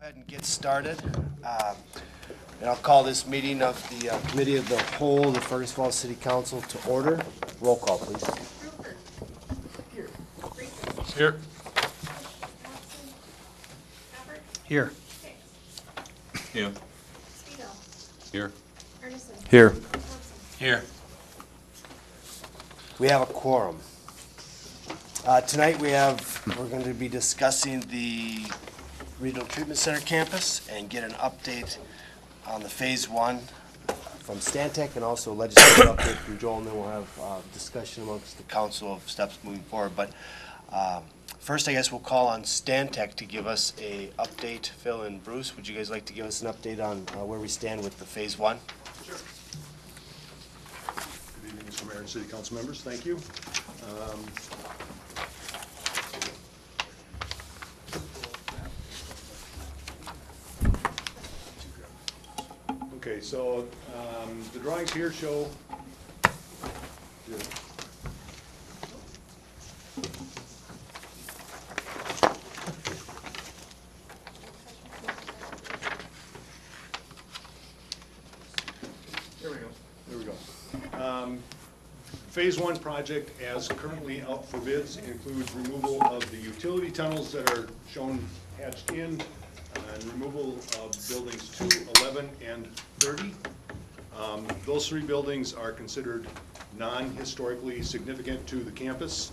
Ahead and get started. And I'll call this meeting of the Committee of the Whole, the Fergus Falls City Council to order. Roll call, please. Here. Here. Here. Here. Here. Here. We have a quorum. Tonight we're going to be discussing the Regional Treatment Center campus and get an update on the Phase 1 from Stantec and also a legislative update from Joel, and then we'll have discussion amongst the council of steps moving forward. But first, I guess we'll call on Stantec to give us a update. Phil and Bruce, would you guys like to give us an update on where we stand with the Phase 1? Sure. Good evening, Mr. Mayor and City Council members. Thank you. Okay, so the drawings here show. There we go. Phase 1 project as currently out for bids includes removal of the utility tunnels that are shown hatched in, and removal of buildings 2, 11, and 30. Those three buildings are considered non-historically significant to the campus.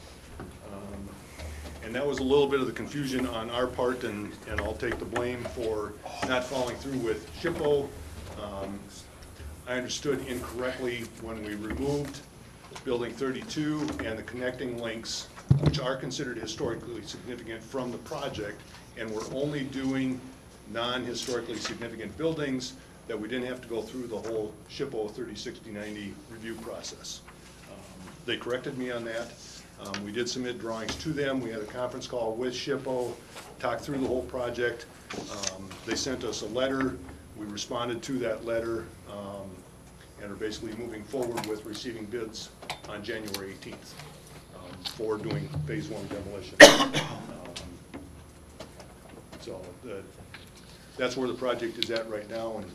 And that was a little bit of the confusion on our part, and I'll take the blame for not following through with SHPO. I understood incorrectly when we removed Building 32 and the connecting links, which are considered historically significant from the project, and we're only doing non-historically significant buildings, that we didn't have to go through the whole SHPO 30/60/90 review process. They corrected me on that. We did submit drawings to them. We had a conference call with SHPO, talked through the whole project. They sent us a letter. We responded to that letter, and are basically moving forward with receiving bids on January 18th for doing Phase 1 demolition. So that's where the project is at right now, and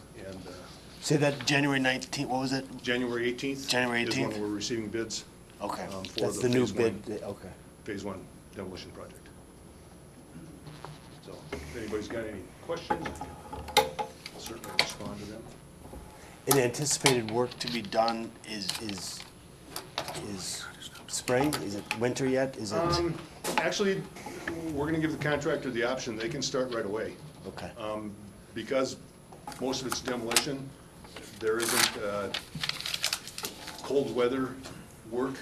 Say that January 19th, what was it? January 18th. January is 18th? when we're receiving bids. Okay, For that's the the new Phase bid, okay. Phase 1 demolition project. So if anybody's got any questions, I'll certainly respond to them. And anticipated work to be done is spring? Is it winter yet? Is it? Actually, we're gonna give the contractor the option. They can start right away. Okay. Because most of it's demolition, there isn't cold weather work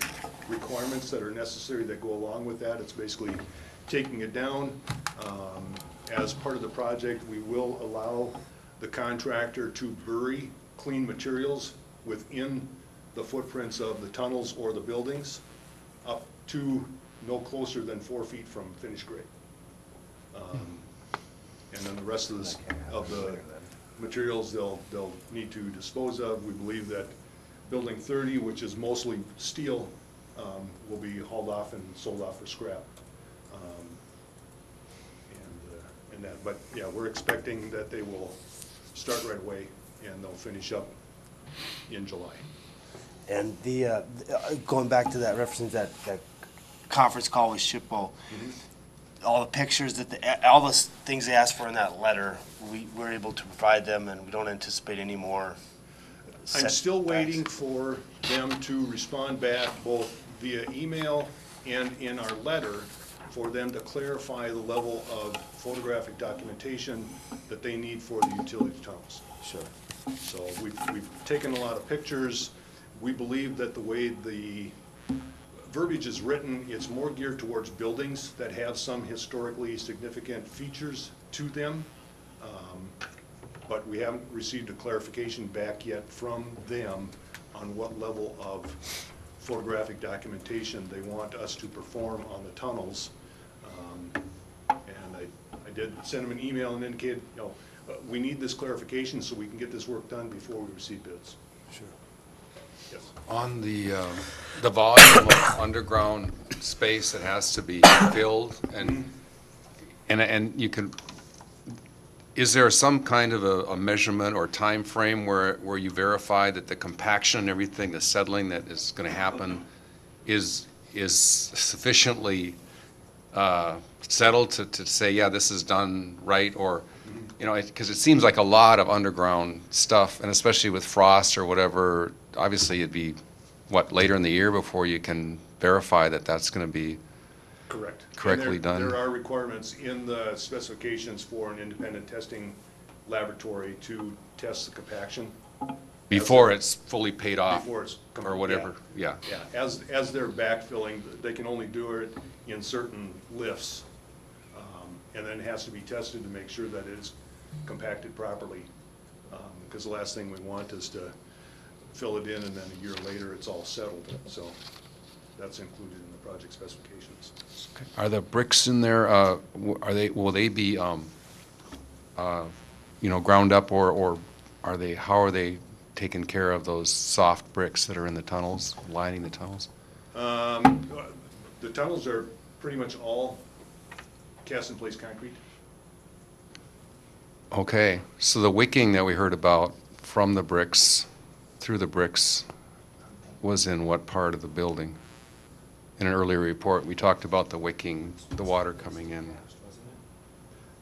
requirements that are necessary that go along with that. It's basically taking it down. As part of the project, we will allow the contractor to bury clean materials within the footprints of the tunnels or the buildings up to no closer than 4 feet from finished grade. And then the rest of the materials they'll need to dispose of. We believe that Building 30, which is mostly steel, will be hauled off and sold off for scrap. And that, but yeah, we're expecting that they will start right away and they'll finish up in July. And the, going back to that, referencing that conference call with SHPO, all the pictures that, all the things they asked for in that letter, we were able to provide them, and we don't anticipate any more I'm still setbacks. waiting for them to respond back both via email and in our letter for them to clarify the level of photographic documentation that they need for the utility tunnels. Sure. So we've taken a lot of pictures. We believe that the way the verbiage is written, it's more geared towards buildings that have some historically significant features to them. But we haven't received a clarification back yet from them on what level of photographic documentation they want us to perform on the tunnels. And I did send them an email and indicated, we need this clarification so we can get this work done before we receive bids. Sure. Yes. On the volume of underground space that has to be filled, and you can, Is there some kind of a measurement or time frame where you verify that the compaction and everything, the settling that is going to happen is sufficiently settled to say, yeah, this is done right? Or, you know, because it seems like a lot of underground stuff, and especially with frost or whatever, obviously it'd be, what, later in the year before you can verify that that's going to be Correct. correctly And done? there are requirements in the specifications for an independent testing laboratory to test the compaction. Before it's fully paid off? Before it's Or whatever, yeah. Yeah, as they're backfilling, they can only do it in certain lifts. And then it has to be tested to make sure that it is compacted properly. Because the last thing we want is to fill it in and then a year later it's all settled. So that's included in the project specifications. Are the bricks in there, will they be, you know, ground up, or are they, how are they taking care of those soft bricks that are in the tunnels, lining the tunnels? The tunnels are pretty much all cast-in-place concrete. Okay, so the wicking that we heard about from the bricks, through the bricks, was in what part of the building? In an earlier report, we talked about the wicking, the water coming in.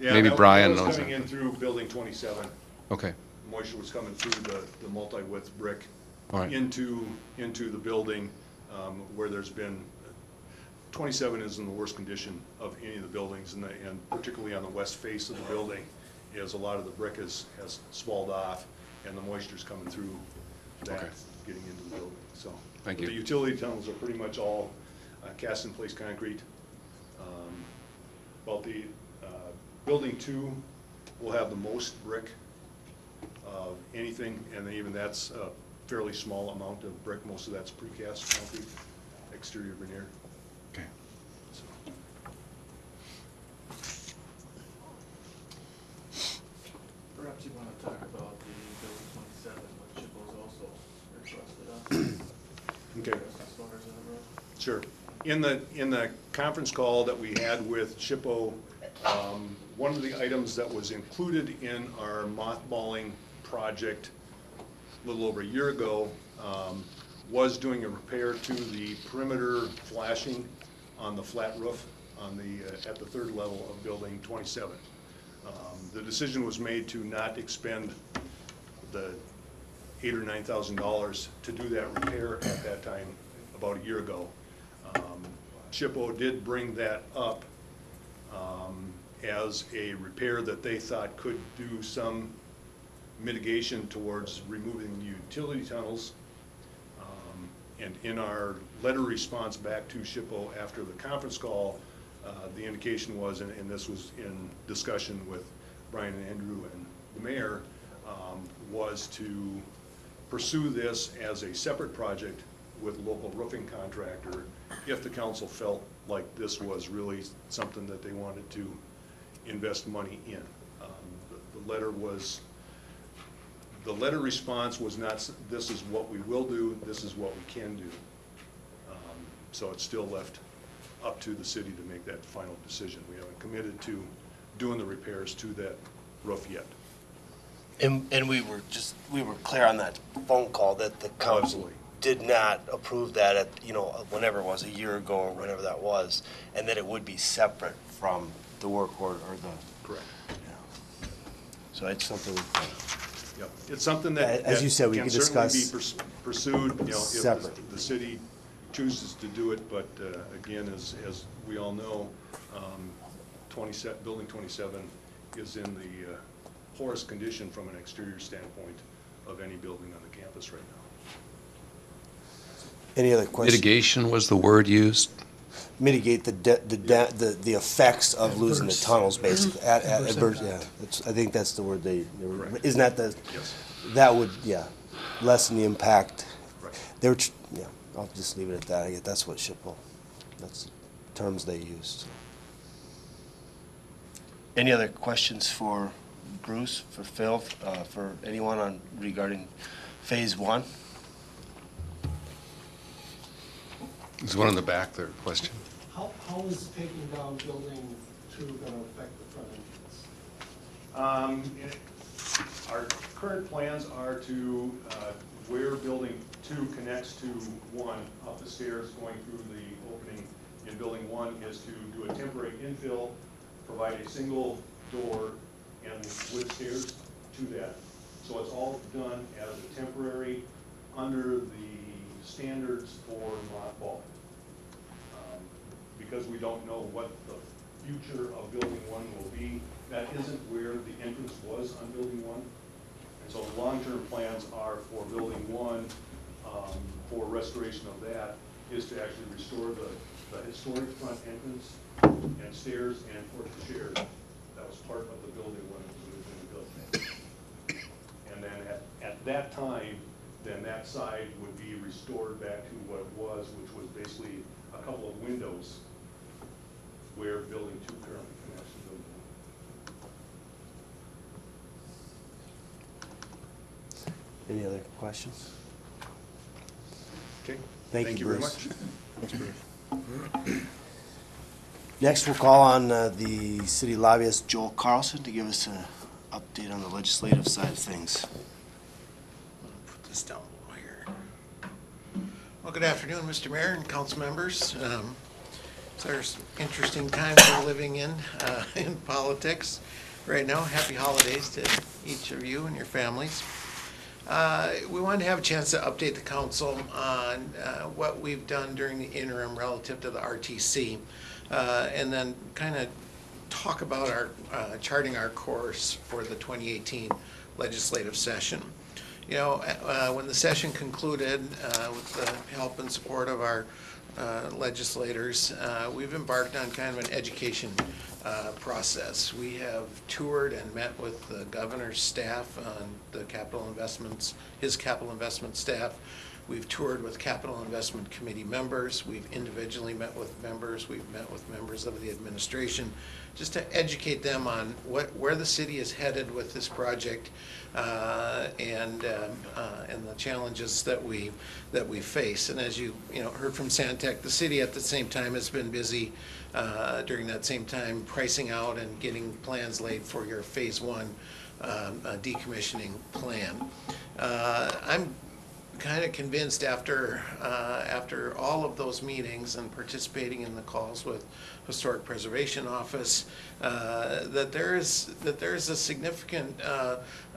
Yeah, Maybe that Brian was knows coming that. in through building 27. Okay, Moisture was coming through the multi-width brick all right. into the building, where there's been, 27 is in the worst condition of any of the buildings, and particularly on the west face of the building, is a lot of the brick has swallowed off, and the moisture's coming through that, Okay. getting into the building, so. Thank But you. the utility tunnels are pretty much all cast-in-place concrete. About the, building 2 will have the most brick of anything, and even that's a fairly small amount of brick. Most of that's precast concrete, exterior veneer. Okay. So, Perhaps you want to talk about the Building 27, which Chippo's also requested us. Okay. As far as that road. Sure. In the conference call that we had with Chippo, one of the items that was included in our mothballing project a little over a year ago was doing a repair to the perimeter flashing on the flat roof on at the third level of building 27. The decision was made to not expend the $8,000 or $9,000 to do that repair at that time about a year ago. Chippo did bring that up as a repair that they thought could do some mitigation towards removing the utility tunnels. And in our letter response back to Chippo after the conference call, the indication was, and this was in discussion with Brian and Andrew and the mayor, was to pursue this as a separate project with a local roofing contractor if the council felt like this was really something that they wanted to invest money in. The letter response was not, this is what we will do, this is what we can do. So it's still left up to the city to make that final decision. We haven't committed to doing the repairs to that roof yet. And we were clear on that phone call that the council Absolutely. did not approve that at, whenever it was, a year ago or whenever that was, and that it would be separate from the work order or the. Correct. So it's something. Yep, it's something that. As you said, we can could certainly discuss be pursued, if separate. the city chooses to do it, but again, as we all know, Building 27 is in the poorest condition from an exterior standpoint of any building on the campus right now. Any other questions? Mitigation was the word used? Mitigate the effects of losing the tunnels, basically. Adverse, yeah. I think that's the word they were, Correct. isn't that the, Yes. that would, yeah, lessen the impact. Right. They were, yeah, I'll just leave it at that. I guess that's what Chippo, that's the terms they used. Any other questions for Bruce, for Phil, for anyone regarding Phase 1? There's one in the back there, question. How is taking down building 2 going to affect the front Our current plans are to, where building 2 connects to 1 up the stairs going through the opening in building 1 is to do a temporary infill, provide a single door and wood stairs to that. So it's all done as a temporary under the standards for mothball. Because we don't know what the future of building 1 will be, that isn't where the entrance was on building 1. And so the long-term plans are for building 1, for restoration of that, is to actually restore the historic front entrance and stairs and porch shares. That was part of the building when it was originally built. And then at that time, then that side would be restored back to what it was, which was basically a couple of windows where building 2 currently connects to building 1. Any other questions? Okay. Thank you, very Bruce. much. Thanks, Bruce. Next, we'll call on the city lobbyist, Joel Carlson, to give us an update on the legislative side of things. Put this down here. Well, good afternoon, Mr. Mayor and council members. There's interesting times we're living in politics right now. Happy holidays to each of you and your families. We wanted to have a chance to update the council on what we've done during the interim relative to the RTC, and then kind of talk about our charting our course for the 2018 legislative session. You know, when the session concluded, with the help and support of our legislators, we've embarked on kind of an education process. We have toured and met with the governor's staff on the capital investments, his capital investment staff. We've toured with capital investment committee members. We've individually met with members. We've met with members of the administration, just to educate them on where the city is headed with this project, and the challenges that we face. And as you heard from Santec, the city at the same time has been busy during that same time pricing out and getting plans laid for your phase 1 decommissioning plan. I'm kind of convinced after all of those meetings and participating in the calls with Historic Preservation Office, that there is a significant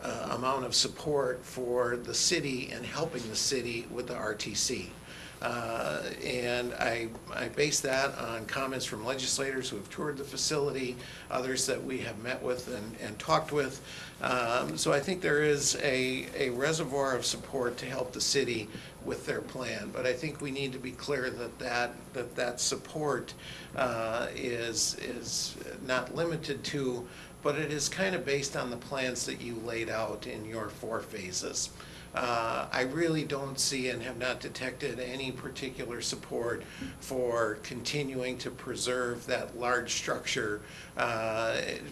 amount of support for the city and helping the city with the RTC. And I base that on comments from legislators who have toured the facility, others that we have met with and talked with. So I think there is a reservoir of support to help the city with their plan. But I think we need to be clear that support is not limited to, but it is kind of based on the plans that you laid out in your 4 phases. I really don't see and have not detected any particular support for continuing to preserve that large structure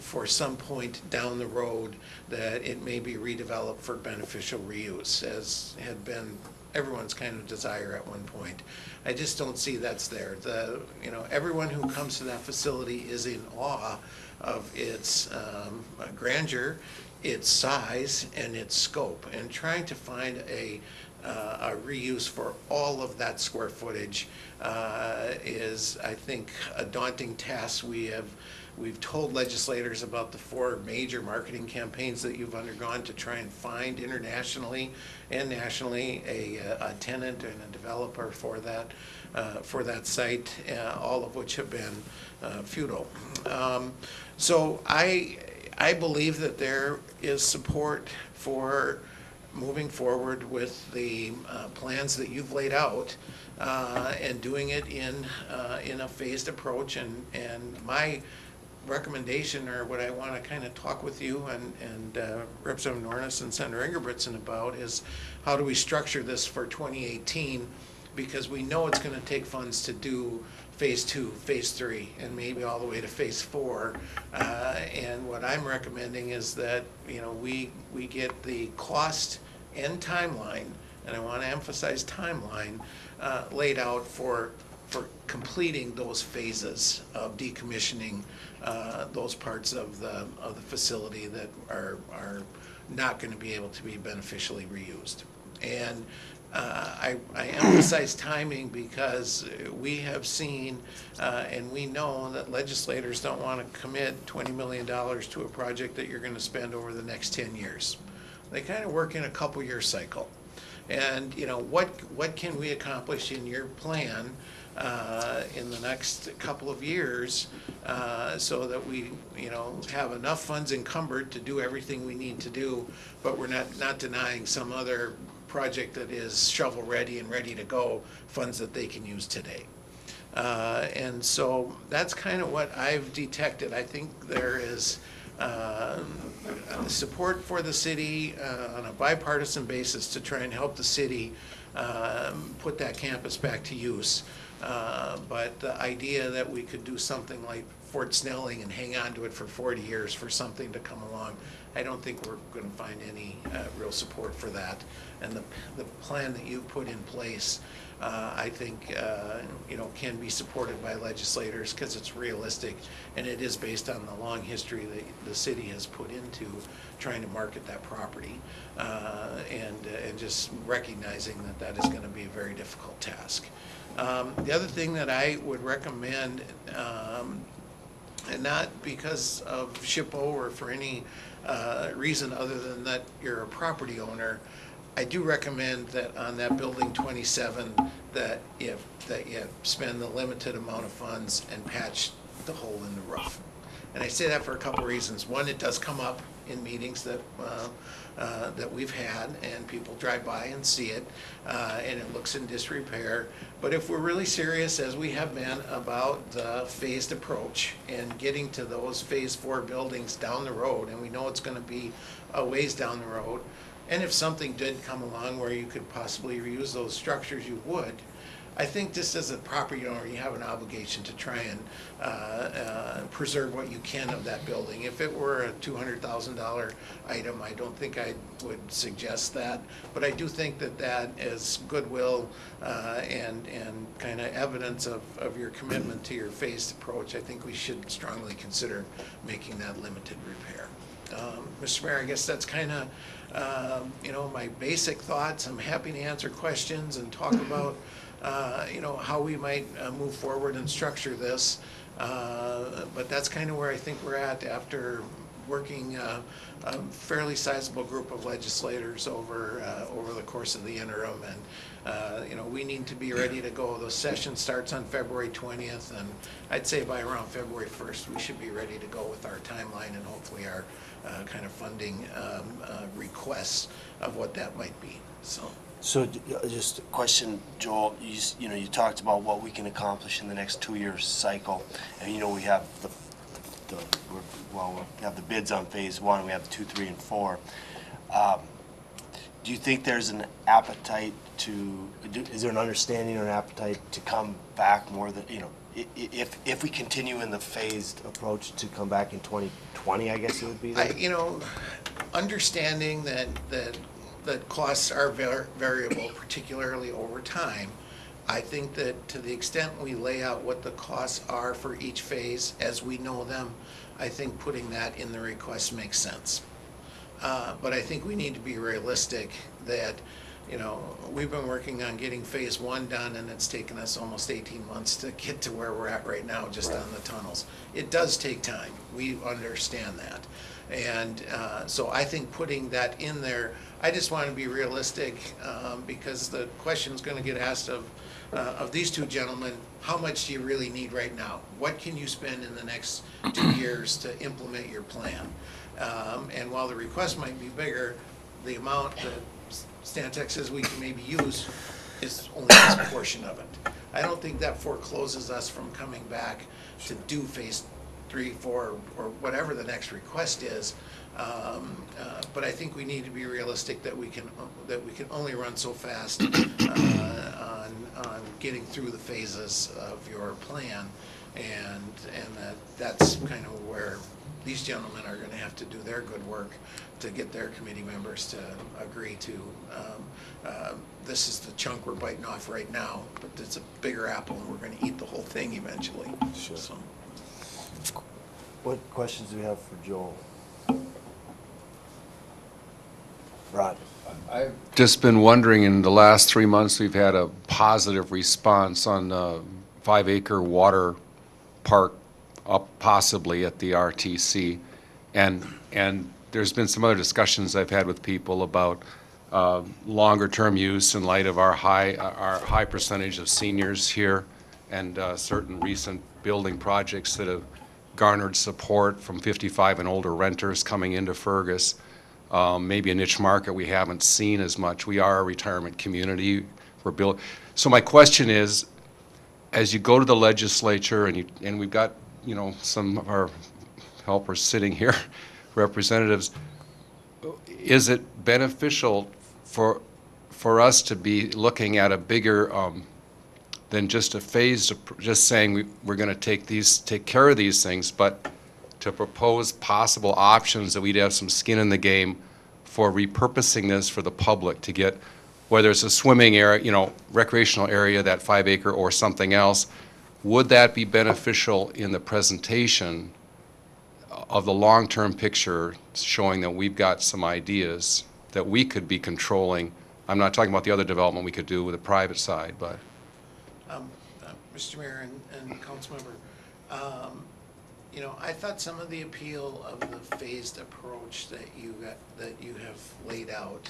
for some point down the road that it may be redeveloped for beneficial reuse, as had been everyone's kind of desire at one point. I just don't see that's there. Everyone who comes to that facility is in awe of its grandeur, its size, and its scope, and trying to find a reuse for all of that square footage is, I think, a daunting task. We've told legislators about the 4 major marketing campaigns that you've undergone to try and find internationally and nationally a tenant and a developer for that site, all of which have been futile. So I believe that there is support for moving forward with the plans that you've laid out and doing it in a phased approach. And my recommendation, or what I want to kind of talk with you and Representative Nornis and Senator Ingebrigtsen about, is how do we structure this for 2018, because we know it's going to take funds to do phase 2, phase 3, and maybe all the way to phase 4. And what I'm recommending is that we get the cost and timeline, and I want to emphasize timeline, laid out for for completing those phases of decommissioning those parts of the facility that are not going to be able to be beneficially reused. And I emphasize timing because we have seen and we know that legislators don't want to commit $20 million to a project that you're going to spend over the next 10 years. They kind of work in a couple-year cycle. And, you know, what can we accomplish in your plan in the next couple of years so that we, you know, have enough funds encumbered to do everything we need to do, but we're not denying some other project that is shovel-ready and ready to go, funds that they can use today. And so that's kind of what I've detected. I think there is support for the city on a bipartisan basis to try and help the city put that campus back to use. But the idea that we could do something like Fort Snelling and hang on to it for 40 years for something to come along, I don't think we're going to find any real support for that. And the plan that you put in place, I think, you know, can be supported by legislators because it's realistic and it is based on the long history that the city has put into trying to market that property and just recognizing that that is going to be a very difficult task. The other thing that I would recommend, and not because of SHPO or for any reason other than that you're a property owner, I do recommend that on that building 27 that you spend the limited amount of funds and patch the hole in the roof. And I say that for a couple reasons. One, it does come up in meetings that we've had, and people drive by and see it, and it looks in disrepair. But if we're really serious, as we have been, about the phased approach and getting to those phase 4 buildings down the road, and we know it's going to be a ways down the road, and if something did come along where you could possibly reuse those structures, you would. I think just as a property owner, you have an obligation to try and preserve what you can of that building. If it were a $200,000 item, I don't think I would suggest that. But I do think that that is goodwill and kind of evidence of your commitment to your phased approach. I think we should strongly consider making that limited repair. Mr. Mayor, I guess that's kind of you know, my basic thoughts. I'm happy to answer questions and talk about you know, how we might move forward and structure this. But that's kind of where I think we're at after working a fairly sizable group of legislators over the course of the interim. And you know, we need to be ready to go. The session starts on February 20th, and I'd say by around February 1st, we should be ready to go with our timeline and hopefully our kind of funding requests of what that might be. So just a question, Joel, you know, you talked about what we can accomplish in the next 2-year cycle, and you know, we have we have the bids on phase 1, we have 2, 3, and 4. Do you think there's an appetite is there an understanding or an appetite to come back more than, you know, if we continue in the phased approach to come back in 2020, I guess it would be? You know, understanding that costs are variable, particularly over time. I think that to the extent we lay out what the costs are for each phase as we know them, I think putting that in the request makes sense. But I think we need to be realistic that, you know, we've been working on getting phase 1 done, and it's taken us almost 18 months to get to where we're at right now just on the tunnels. It does take time. We understand that. And so I think putting that in there, I just want to be realistic because the question is going to get asked of these two gentlemen, how much do you really need right now? What can you spend in the next 2 years to implement your plan? And while the request might be bigger, the amount that Stantec says we can maybe use is only this portion of it. I don't think that forecloses us from coming back to do phase 3, 4, or whatever the next request is. But I think we need to be realistic that we can only run so fast on getting through the phases of your plan, and that's kind of where these gentlemen are gonna have to do their good work to get their committee members to agree to. This is the chunk we're biting off right now, but it's a bigger apple, and we're gonna eat the whole thing eventually. Sure. So, What questions do we have for Joel? Rod? I've just been wondering, in the last 3 months, we've had a positive response on the 5-acre water park up possibly at the RTC. And there's been some other discussions I've had with people about longer-term use in light of our high percentage of seniors here, and certain recent building projects that have garnered support from 55 and older renters coming into Fergus. Maybe a niche market we haven't seen as much. We are a retirement community. So my question is, as you go to the legislature, and we've got, you know, some of our helpers sitting here, representatives, is it beneficial for us to be looking at a bigger than just a phased, just saying we're going to take care of these things, but to propose possible options that we'd have some skin in the game for repurposing this for the public to get, whether it's a swimming area, you know, recreational area, that 5-acre, or something else? Would that be beneficial in the presentation of the long-term picture, showing that we've got some ideas that we could be controlling? I'm not talking about the other development we could do with the private side, but. Mr. Mayor and Councilmember, you know, I thought some of the appeal of the phased approach that you have laid out,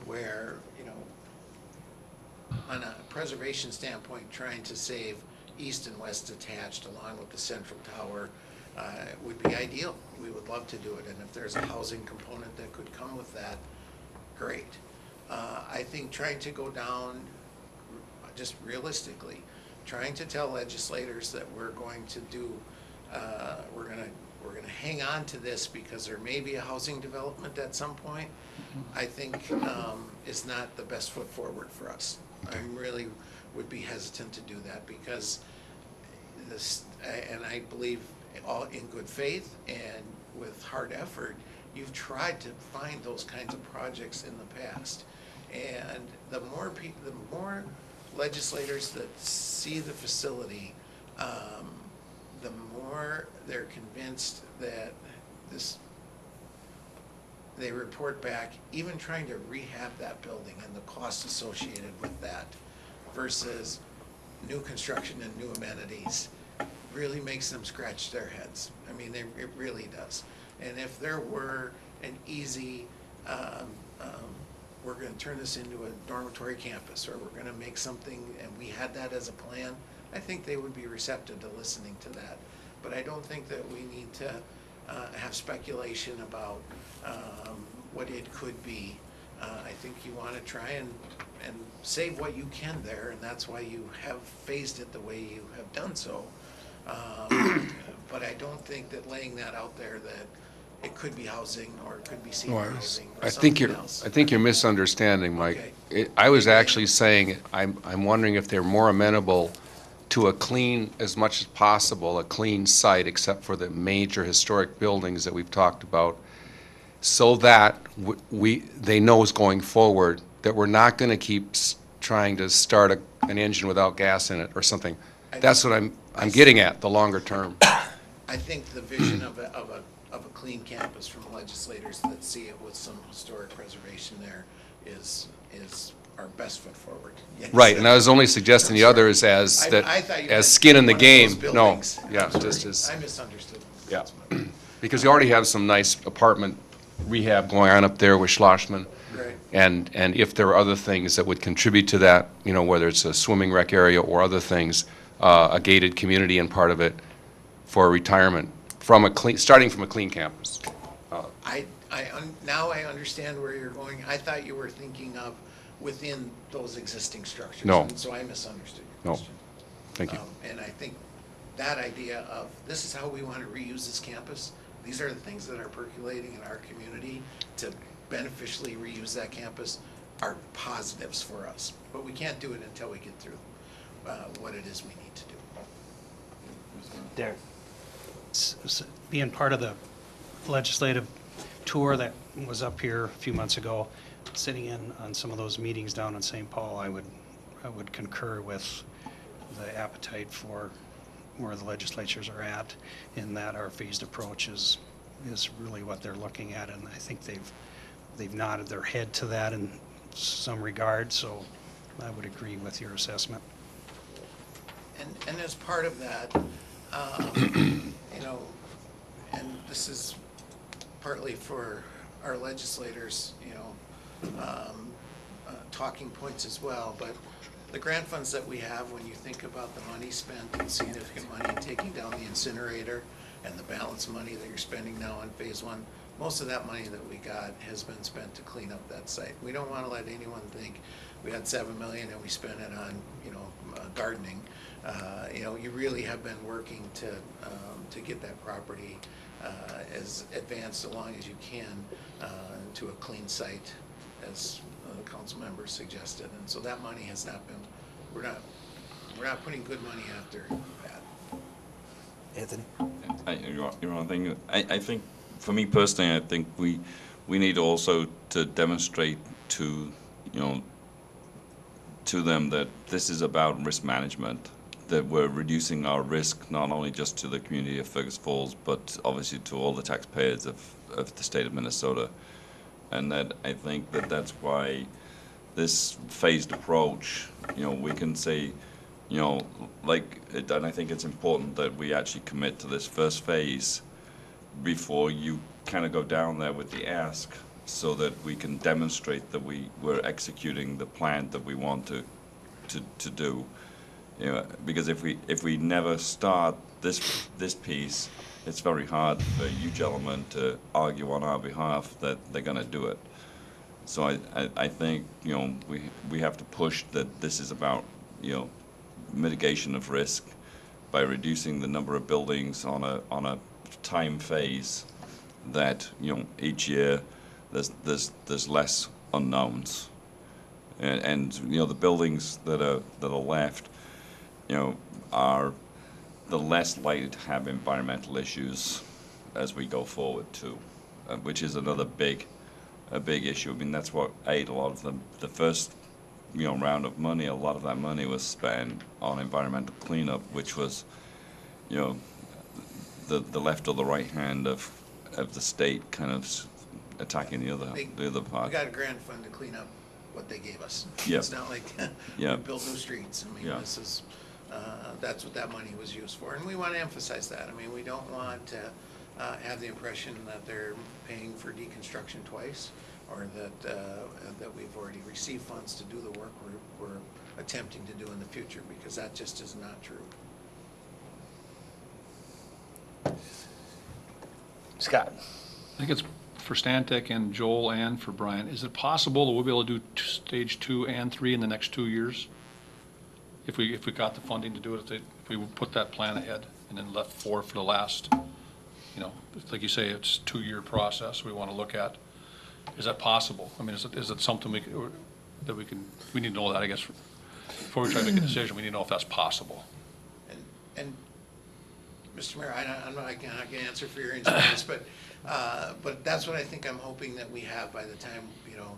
where, you know, on a preservation standpoint, trying to save east and west attached along with the central tower, would be ideal. We would love to do it, and if there's a housing component that could come with that, great. I think trying to go down, just realistically, trying to tell legislators that we're going to do, we're gonna hang on to this because there may be a housing development at some point, I think is not the best foot forward for us. I really would be hesitant to do that, because this, and I believe all in good faith and with hard effort, you've tried to find those kinds of projects in the past. And the more legislators that see the facility, the more they're convinced that they report back, even trying to rehab that building and the costs associated with that versus new construction and new amenities, really makes them scratch their heads. I mean, it really does. And if there were an easy, we're gonna turn this into a dormitory campus, or we're gonna make something, and we had that as a plan, I think they would be receptive to listening to that. But I don't think that we need to have speculation about what it could be. I think you wanna try and save what you can there, and that's why you have phased it the way you have done so. But I don't think that laying that out there that it could be housing, or it could be senior housing, or something else. I think you're misunderstanding, Mike. Okay. I was actually saying, I'm wondering if they're more amenable to a clean, as much as possible, a clean site, except for the major historic buildings that we've talked about, so that they know going forward that we're not going to keep trying to start an engine without gas in it or something. That's what I'm getting at, the longer term. I think the vision of a clean campus from legislators that see it with some historic preservation there is our best foot forward. Yes. Right, and I was only suggesting the others as I thought you meant skin in the one of game. those No, buildings. yeah, I'm sorry. just as, I misunderstood. yeah. Because you already have some nice apartment rehab going on up there with Schlossman. Right. And if there are other things that would contribute to that, you know, whether it's a swimming rec area or other things, a gated community and part of it for retirement, starting from a clean campus. Now I understand where you're going. I thought you were thinking of within those existing structures. No. And so I misunderstood No. your question. Thank you. And I think that idea of, this is how we want to reuse this campus, these are the things that are percolating in our community to beneficially reuse that campus, are positives for us. But we can't do it until we get through what it is we need to do. Darren? Being part of the legislative tour that was up here a few months ago, sitting in on some of those meetings down in St. Paul, I would concur with the appetite for where the legislatures are at, in that our phased approach is really what they're looking at, and I think they've nodded their head to that in some regard, so I would agree with your assessment. And as part of that, you know, and this is partly for our legislators, you know, talking points as well, but the grant funds that we have, when you think about the money spent, and significant money in taking down the incinerator and the balance money that you're spending now on phase one, most of that money that we got has been spent to clean up that site. We don't want to let anyone think we had $7 million and we spent it on, you know, gardening. You know, you really have been working to get that property as advanced along as you can to a clean site, as the council members suggested. And so that money has not been, we're not putting good money after bad. Anthony? I think, for me personally, I think we need also to demonstrate to, you know, to them that this is about risk management, that we're reducing our risk not only just to the community of Fergus Falls, but obviously to all the taxpayers of the state of Minnesota. And that I think that that's why this phased approach, you know, we can say, you know, and I think it's important that we actually commit to this first phase before you kind of go down there with the ask, so that we can demonstrate that we're executing the plan that we want to do. You know, because if we never start this piece, it's very hard for you gentlemen to argue on our behalf that they're going to do it. So I think, you know, we have to push that this is about, you know, mitigation of risk by reducing the number of buildings on a time phase, that, you know, each year there's less unknowns, and you know, the buildings that are left, you know, are the less likely to have environmental issues as we go forward too, which is another big issue. I mean, that's what ate a lot of the first, you know, round of money. A lot of that money was spent on environmental cleanup, which was, you know, the left or the right hand of the state kind of attacking the other part. We got a grant fund to clean up what they gave us. Yeah. It's not like Yeah. we build new streets. I mean, Yeah. this is, that's what that money was used for, and we want to emphasize that. I mean, we don't want to have the impression that they're paying for deconstruction twice, or that we've already received funds to do the work we're attempting to do in the future, because that just is not true. Scott? I think it's for Stantec and Joel and for Brian. Is it possible that we'll be able to do stage 2 and 3 in the next 2 years? If we got the funding to do it, if we would put that plan ahead and then left 4 for the last, you know, like you say, it's a 2-year process we want to look at. Is that possible? I mean, is it something we need to know that, I guess, before we try to make a decision, we need to know if that's possible. And Mr. Mayor, I'm not going to answer for your engineers, but that's what I think I'm hoping that we have by the time, you know,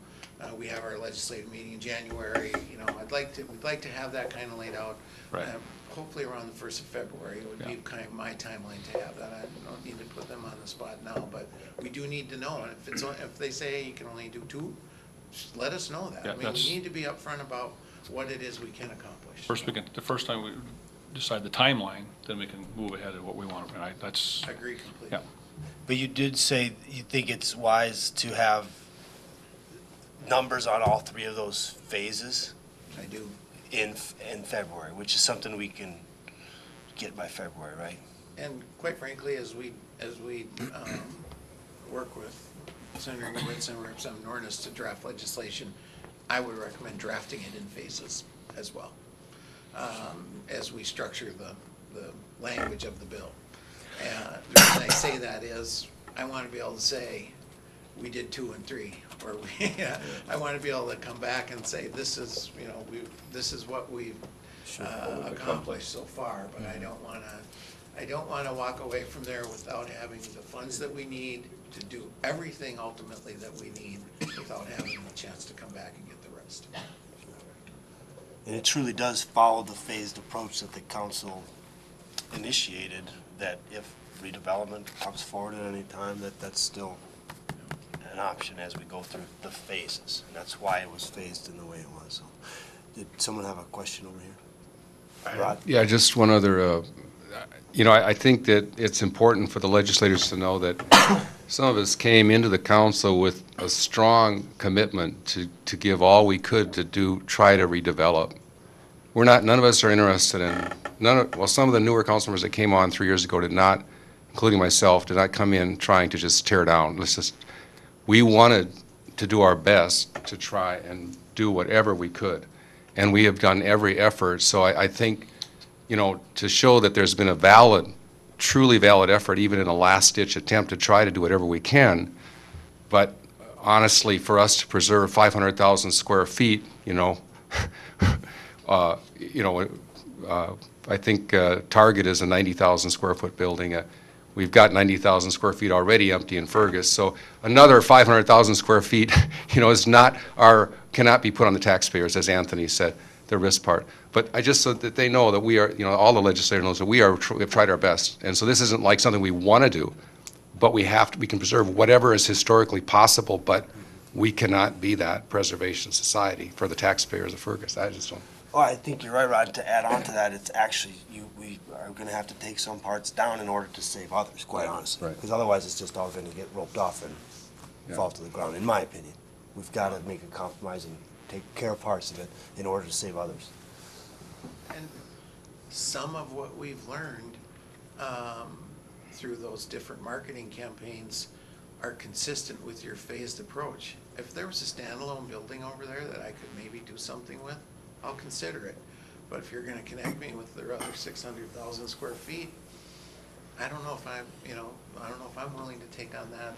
we have our legislative meeting in January. You know, we'd like to have that kind of laid out. Right. Hopefully around the 1st of February. It would be kind of my timeline to have that. I don't need to put them on the spot now, but we do need to know. And if they say you can only do 2, just let us know that. Yeah, I mean, we need to be upfront about what it is we can accomplish. The first time we decide the timeline, then we can move ahead of what we want. Right? That's. I agree completely. Yeah. But you did say you think it's wise to have numbers on all 3 of those phases I do. in February, which is something we can get by February, right? And quite frankly, as we work with Senator Whitson and Representative Nornis to draft legislation, I would recommend drafting it in phases as well, as we structure the language of the bill. And the reason I say that is I want to be able to say we did 2 and 3, or I want to be able to come back and say this is, you know, this is what we've accomplished so far. But I don't want to walk away from there without having the funds that we need to do everything ultimately that we need without having the chance to come back and get the rest. And it truly does follow the phased approach that the council initiated, that if redevelopment comes forward at any time, that's still an option as we go through the phases. And that's why it was phased in the way it was. So, did someone have a question over here? Rod? Yeah, just one other, I think that it's important for the legislators to know that some of us came into the council with a strong commitment to give all we could to try to redevelop. None of us are interested in, some of the newer council members that came on 3 years ago did not, including myself, did not come in trying to just tear down. We wanted to do our best to try and do whatever we could. And we have done every effort. So I think, to show that there's been a truly valid effort, even in a last-ditch attempt to try to do whatever we can. But honestly, for us to preserve 500,000 square feet, I think Target is a 90,000 square foot building. We've got 90,000 square feet already empty in Fergus. So another 500,000 square feet, cannot be put on the taxpayers, as Anthony said, the risk part. But I just so that they know that we are, all the legislators knows that we have tried our best. And so this isn't like something we want to do, but we can preserve whatever is historically possible, but we cannot be that preservation society for the taxpayers of Fergus. I just don't. Oh, I think you're right, Rod. To add on to that, it's actually, we are going to have to take some parts down in order to save others, quite honestly. Right. Because otherwise, it's just all going to get roped off and fall to the ground, in my opinion. We've got to make a compromise and take care of parts of it in order to save others. And some of what we've learned through those different marketing campaigns are consistent with your phased approach. If there was a standalone building over there that I could maybe do something with, I'll consider it. But if you're gonna connect me with the other 600,000 square feet, I don't know if I'm willing to take on that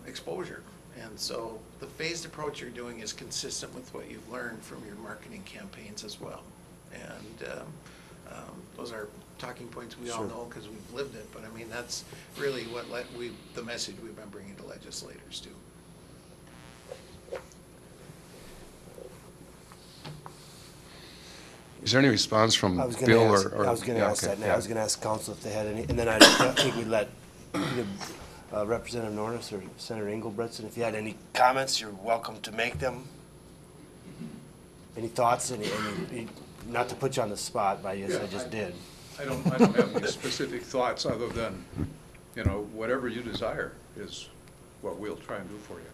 exposure. And so the phased approach you're doing is consistent with what you've learned from your marketing campaigns as well. And those are talking points we all Sure. know because we've lived it, but I mean, that's really what the message we've been bringing to legislators too. Is there any response from I was going Bill to ask, or? I was going to yeah, ask okay, that now. yeah. I was going to ask council if they had any, and then I think we'd let Representative Norris or Senator Engelbretson, if you had any comments, you're welcome to make them. Any thoughts? Not to put you on the spot, but I guess I just did. I don't have any specific thoughts other than, whatever you desire is what we'll try and do for you.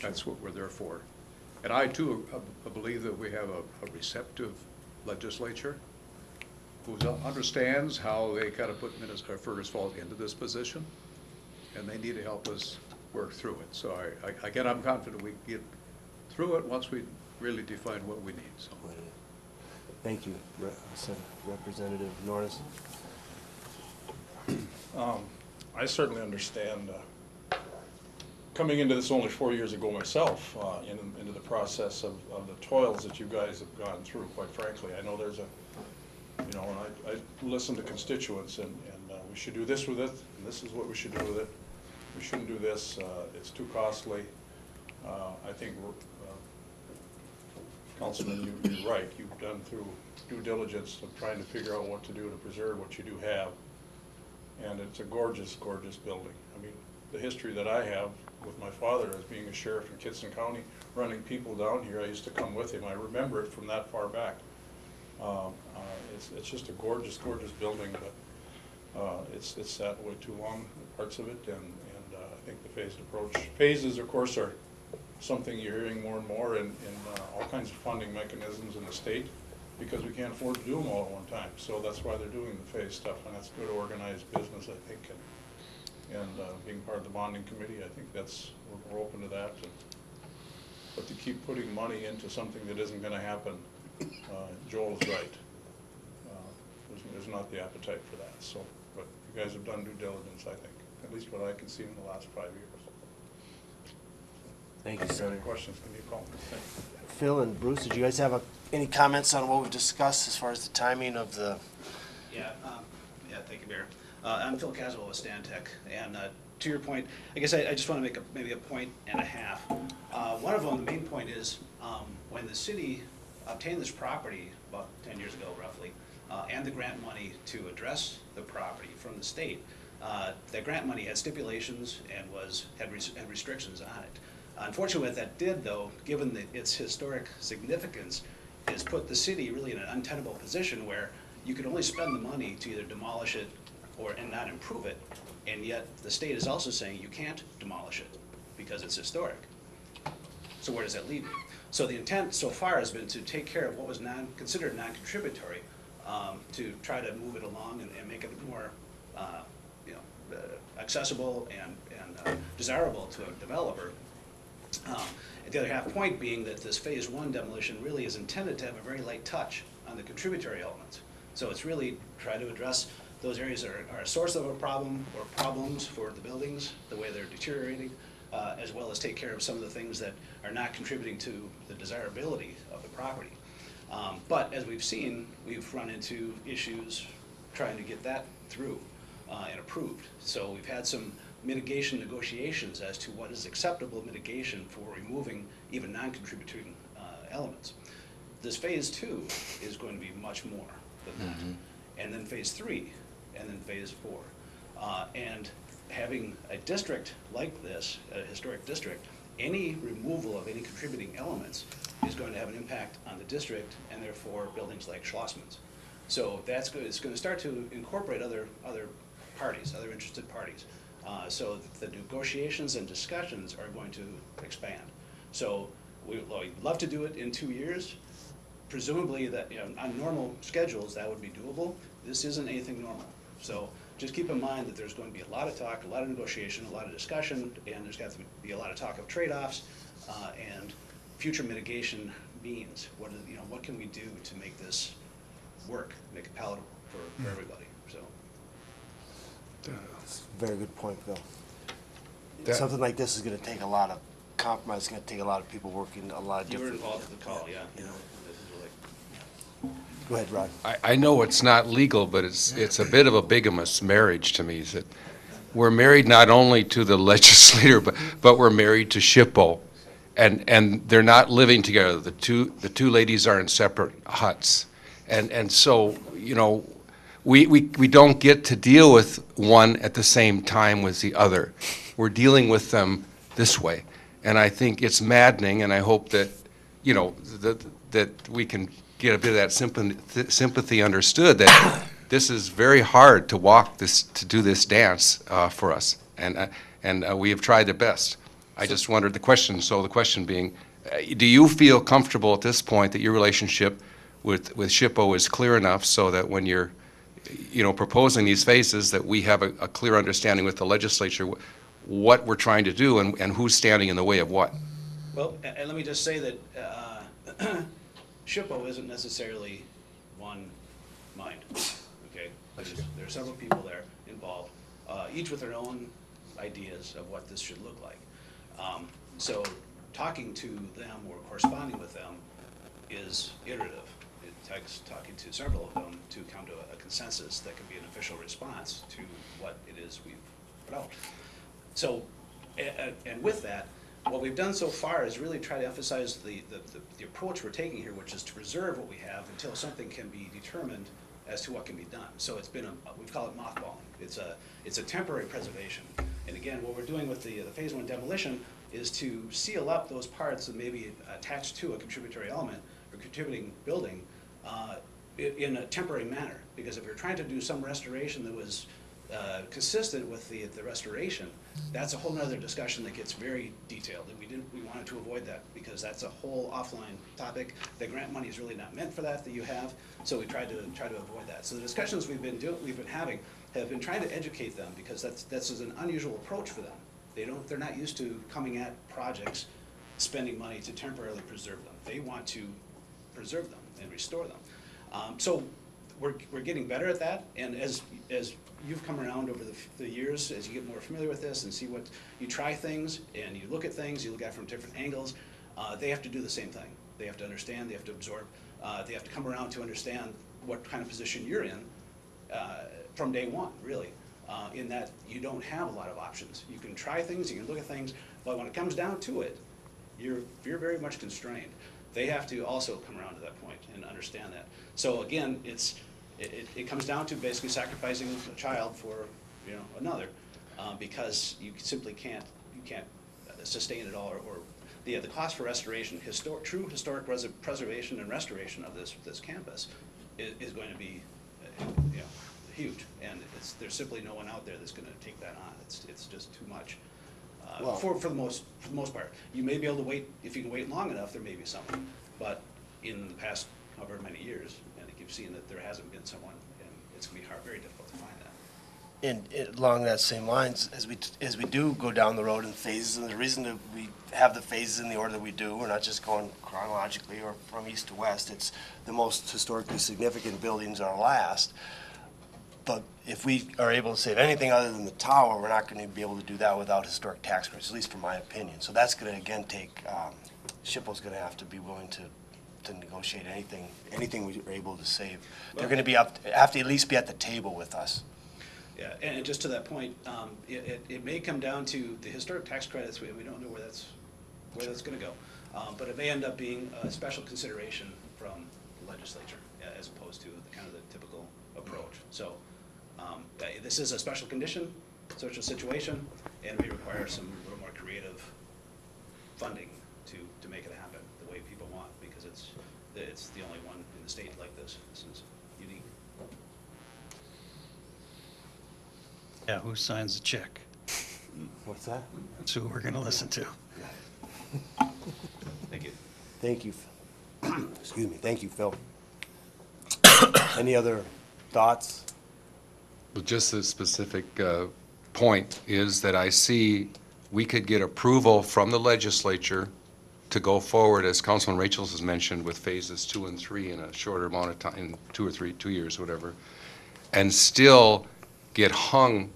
That's what we're there for. And I too believe that we have a receptive legislature who understands how they kind of put Fergus Falls into this position, and they need to help us work through it. So again, I'm confident we can get through it once we really define what we need. So. Thank you, Representative Norris. I certainly understand, coming into this only 4 years ago myself, into the process of the toils that you guys have gone through, quite frankly. I know there's and I listen to constituents, and we should do this with it, and this is what we should do with it. We shouldn't do this, it's too costly. I think, Councilman, you're right. You've done through due diligence of trying to figure out what to do to preserve what you do have. And it's a gorgeous, gorgeous building. I mean, the history that I have with my father as being a sheriff in Kitson County, running people down here, I used to come with him. I remember it from that far back. It's just a gorgeous, gorgeous building, but it's sat way too long, parts of it, and I think the phased approach. Phases, of course, are something you're hearing more and more in all kinds of funding mechanisms in the state, because we can't afford to do them all at one time. So that's why they're doing the phase stuff, and that's good organized business, I think. And being part of the bonding committee, I think we're open to that. But to keep putting money into something that isn't going to happen, Joel is right. There's not the appetite for that. So, but you guys have done due diligence, I think, at least what I can see in the last 5 years. Thank you, If you have Senator. any questions, give me a call. Thanks. Phil and Bruce, did you guys have any comments on what we've discussed as far as the timing of the? Yeah, thank you, Mayor. I'm Phil Caswell with Stantec, and to your point, I guess I just want to make maybe a point and a half. One of them, the main point is, when the city obtained this property about 10 years ago roughly, and the grant money to address the property from the state, that grant money had stipulations and had restrictions on it. Unfortunately, what that did, though, given its historic significance, is put the city really in an untenable position where you could only spend the money to either demolish it and not improve it, and yet the state is also saying you can't demolish it because it's historic. So where does that leave you? So the intent so far has been to take care of what was considered non-contributory, to try to move it along and make it more accessible and desirable to a developer. The other half point being that this phase 1 demolition really is intended to have a very light touch on the contributory elements. So it's really try to address those areas that are a source of a problem or problems for the buildings, the way they're deteriorating, as well as take care of some of the things that are not contributing to the desirability of the property. But as we've seen, we've run into issues trying to get that through and approved. So we've had some mitigation negotiations as to what is acceptable mitigation for removing even non-contributing elements. This phase 2 is going to be much more than that. And then phase 3, and then phase 4. And having a district like this, a historic district, any removal of any contributing elements is going to have an impact on the district and therefore buildings like Schlossman's. So that's good. It's going to start to incorporate other parties, other interested parties. So the negotiations and discussions are going to expand. So we'd love to do it in 2 years. Presumably that, on normal schedules, that would be doable. This isn't anything normal. So just keep in mind that there's going to be a lot of talk, a lot of negotiation, a lot of discussion, and there's got to be a lot of talk of trade-offs and future mitigation means. What can we do to make this work, make it palatable for everybody? So. That's a very good point, Bill. Something like this is going to take a lot of compromise. It's going to take a lot of people working a lot of You were different. involved in the call, yeah. This is really. Go ahead, Rod. I know it's not legal, but it's a bit of a bigamous marriage to me. That we're married not only to the legislator, but we're married to SHPO, and they're not living together. The two ladies are in separate huts, and so we don't get to deal with one at the same time with the other. We're dealing with them this way, and I think it's maddening. And I hope that that we can get a bit of that sympathy understood, that this is very hard to do this dance for us, and we have tried the best. I just wondered the question being, do you feel comfortable at this point that your relationship with SHPO is clear enough so that when you're proposing these phases, that we have a clear understanding with the legislature what we're trying to do and who's standing in the way of what? Well, and let me just say that SHPO isn't necessarily one mind, okay? There are several people there involved, each with their own ideas of what this should look like. So talking to them or corresponding with them is iterative. It takes talking to several of them to come to a consensus that can be an official response to what it is we've put out. So, and with that, what we've done so far is really try to emphasize the approach we're taking here, which is to preserve what we have until something can be determined as to what can be done. So it's been we call it mothballing. It's a temporary preservation. And again, what we're doing with the phase 1 demolition is to seal up those parts that may be attached to a contributory element or contributing building in a temporary manner. Because if you're trying to do some restoration that was consistent with the restoration, that's a whole other discussion that gets very detailed, and we wanted to avoid that because that's a whole offline topic. The grant money is really not meant for that you have, so we tried to avoid that. So the discussions we've been having have been trying to educate them, because that's an unusual approach for them. They're not used to coming at projects, spending money to temporarily preserve them. They want to preserve them and restore them. So we're getting better at that, and as you've come around over the years, as you get more familiar with this and see what, you try things and you look at things, you look at it from different angles, they have to do the same thing. They have to understand, they have to absorb, they have to come around to understand what kind of position you're in from day one, really. in that you don't have a lot of options. You can try things, you can look at things, but when it comes down to it, you're very much constrained. They have to also come around to that point and understand that. So again, it comes down to basically sacrificing a child for, you know, another, because you simply can't sustain it all, or the cost for restoration, true historic preservation and restoration of this campus is going to be, you know, huge, and there's simply no one out there that's going to take that on. It's just too much. Well- For the most part, you may be able to wait. If you can wait long enough, there may be someone. But in the past however many years, and you've seen that there hasn't been someone, and it's going to be very difficult to find that. And along that same lines, as we do go down the road in phases, and the reason that we have the phases in the order that we do, we're not just going chronologically or from east to west. It's the most historically significant buildings are last. But if we are able to save anything other than the tower, we're not going to be able to do that without historic tax credits, at least from my opinion. So that's going to, again, take, SHPO's going to have to be willing to negotiate anything we are able to save. They're going to have to at least be at the table with us. Yeah, and just to that point, it may come down to the historic tax credits. We don't know where that's going to go, but it may end up being a special consideration from the legislature as opposed to the kind of the typical approach. So this is a special condition, social situation, and we require a little more creative funding to make it happen the way people want, because it's the only one in the state like this. This is unique. Yeah, who signs the check? What's that? That's who we're gonna listen to. Thank you. Thank you. Excuse me. Thank you, Phil. Any other thoughts? Well, just a specific point is that I see we could get approval from the legislature to go forward, as Councilman Rachels has mentioned, with phases 2 and 3 in a shorter amount of time, in 2 years, whatever, and still get hung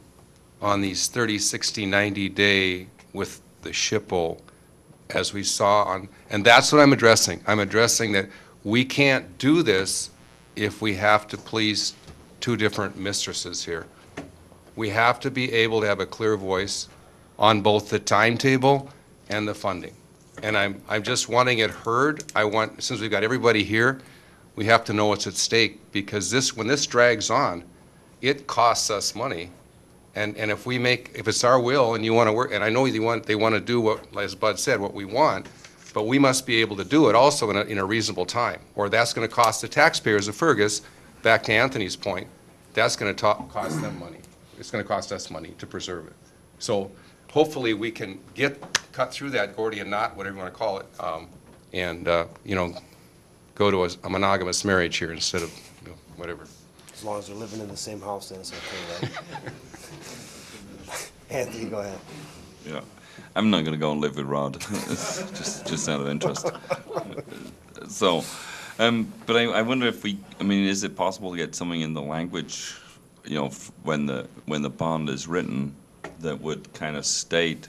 on these 30, 60, 90-day with the SHPO, as we saw on, and that's what I'm addressing. I'm addressing that we can't do this if we have to please two different mistresses here. We have to be able to have a clear voice on both the timetable and the funding. And I'm just wanting it heard. Since we've got everybody here, we have to know what's at stake, because when this drags on, it costs us money. And if it's our will and you want to work, and I know they want to do what, as Bud said, what we want, but we must be able to do it also in a reasonable time, or that's going to cost the taxpayers of Fergus, back to Anthony's point, that's going to cost them money. It's going to cost us money to preserve it. So hopefully we can cut through that Gordian knot, whatever you want to call it, and go to a monogamous marriage here instead of whatever. As long as they're living in the same house, then it's okay, right? Anthony, go ahead. Yeah, I'm not going to go and live with Rod, just out of interest. So, but I wonder if is it possible to get something in the language, when the bond is written, that would kind of state,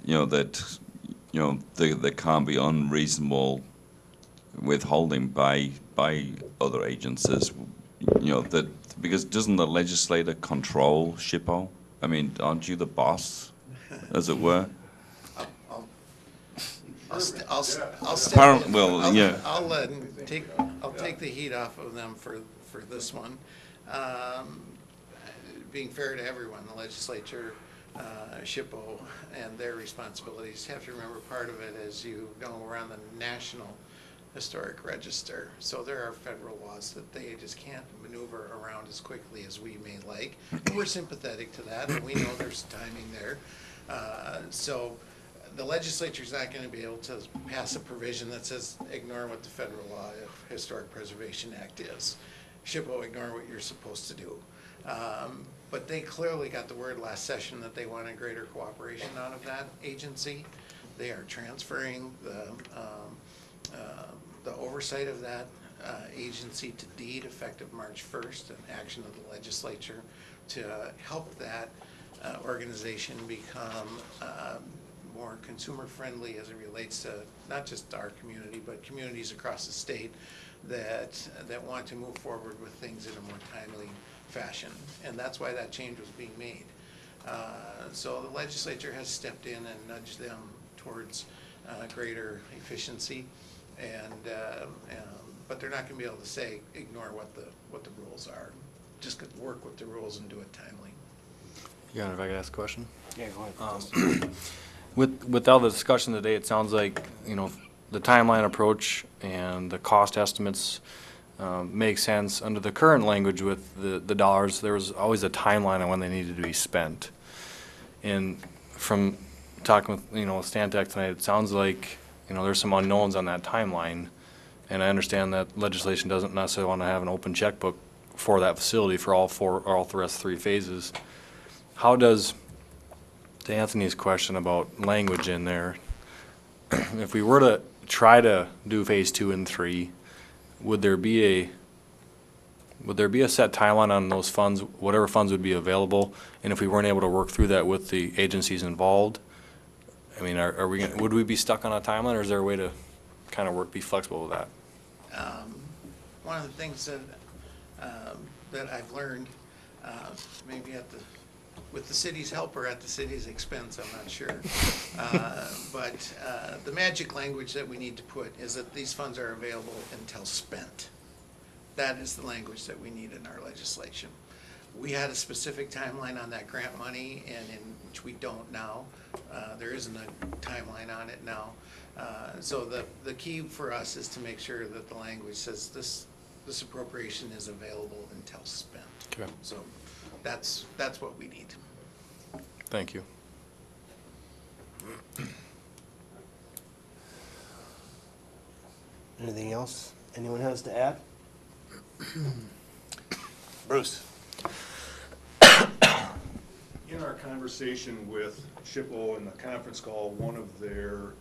that, there can't be unreasonable withholding by other agencies, that, because doesn't the legislator control SHPO? I mean, aren't you the boss, as it were? I'll step in. Well, yeah. I'll take the heat off of them for this one. Being fair to everyone, the legislature, SHPO, and their responsibilities. You have to remember, part of it, as you know, we're on the National Historic Register. So there are federal laws that they just can't maneuver around as quickly as we may like. And we're sympathetic to that, and we know there's timing there. So the legislature's not going to be able to pass a provision that says ignore what the federal law of Historic Preservation Act is. SHPO, ignore what you're supposed to do. But they clearly got the word last session that they wanted greater cooperation out of that agency. They are transferring the oversight of that agency to DEED effective March 1st, an action of the legislature to help that organization become more consumer friendly as it relates to not just our community, but communities across the state that want to move forward with things in a more timely fashion, and that's why that change was being made. So the legislature has stepped in and nudged them towards greater efficiency, but they're not going to be able to say, ignore what the rules are. Just work with the rules and do it timely. Yeah, if I could ask a question? Yeah, go ahead. With all the discussion today, it sounds like, the timeline approach and the cost estimates make sense. Under the current language with the dollars, there was always a timeline on when they needed to be spent. And from talking with, with Stantec tonight, it sounds like, there's some unknowns on that timeline. And I understand that legislation doesn't necessarily want to have an open checkbook for that facility for all the rest 3 phases. How does, to Anthony's question about language in there, if we were to try to do phase 2 and 3, would there be a set timeline on those funds, whatever funds would be available? And if we weren't able to work through that with the agencies involved, I mean, would we be stuck on a timeline, or is there a way to kind of be flexible with that? One of the things that I've learned, maybe with the city's help or at the city's expense, I'm not sure. But the magic language that we need to put is that these funds are available until spent. That is the language that we need in our legislation. We had a specific timeline on that grant money, and in which we don't now. There isn't a timeline on it now. So the key for us is to make sure that the language says this appropriation is available until spent. Okay. So that's what we need. Thank you. Anything else anyone has to add? Bruce? In our conversation with SHPO in the conference call, one of their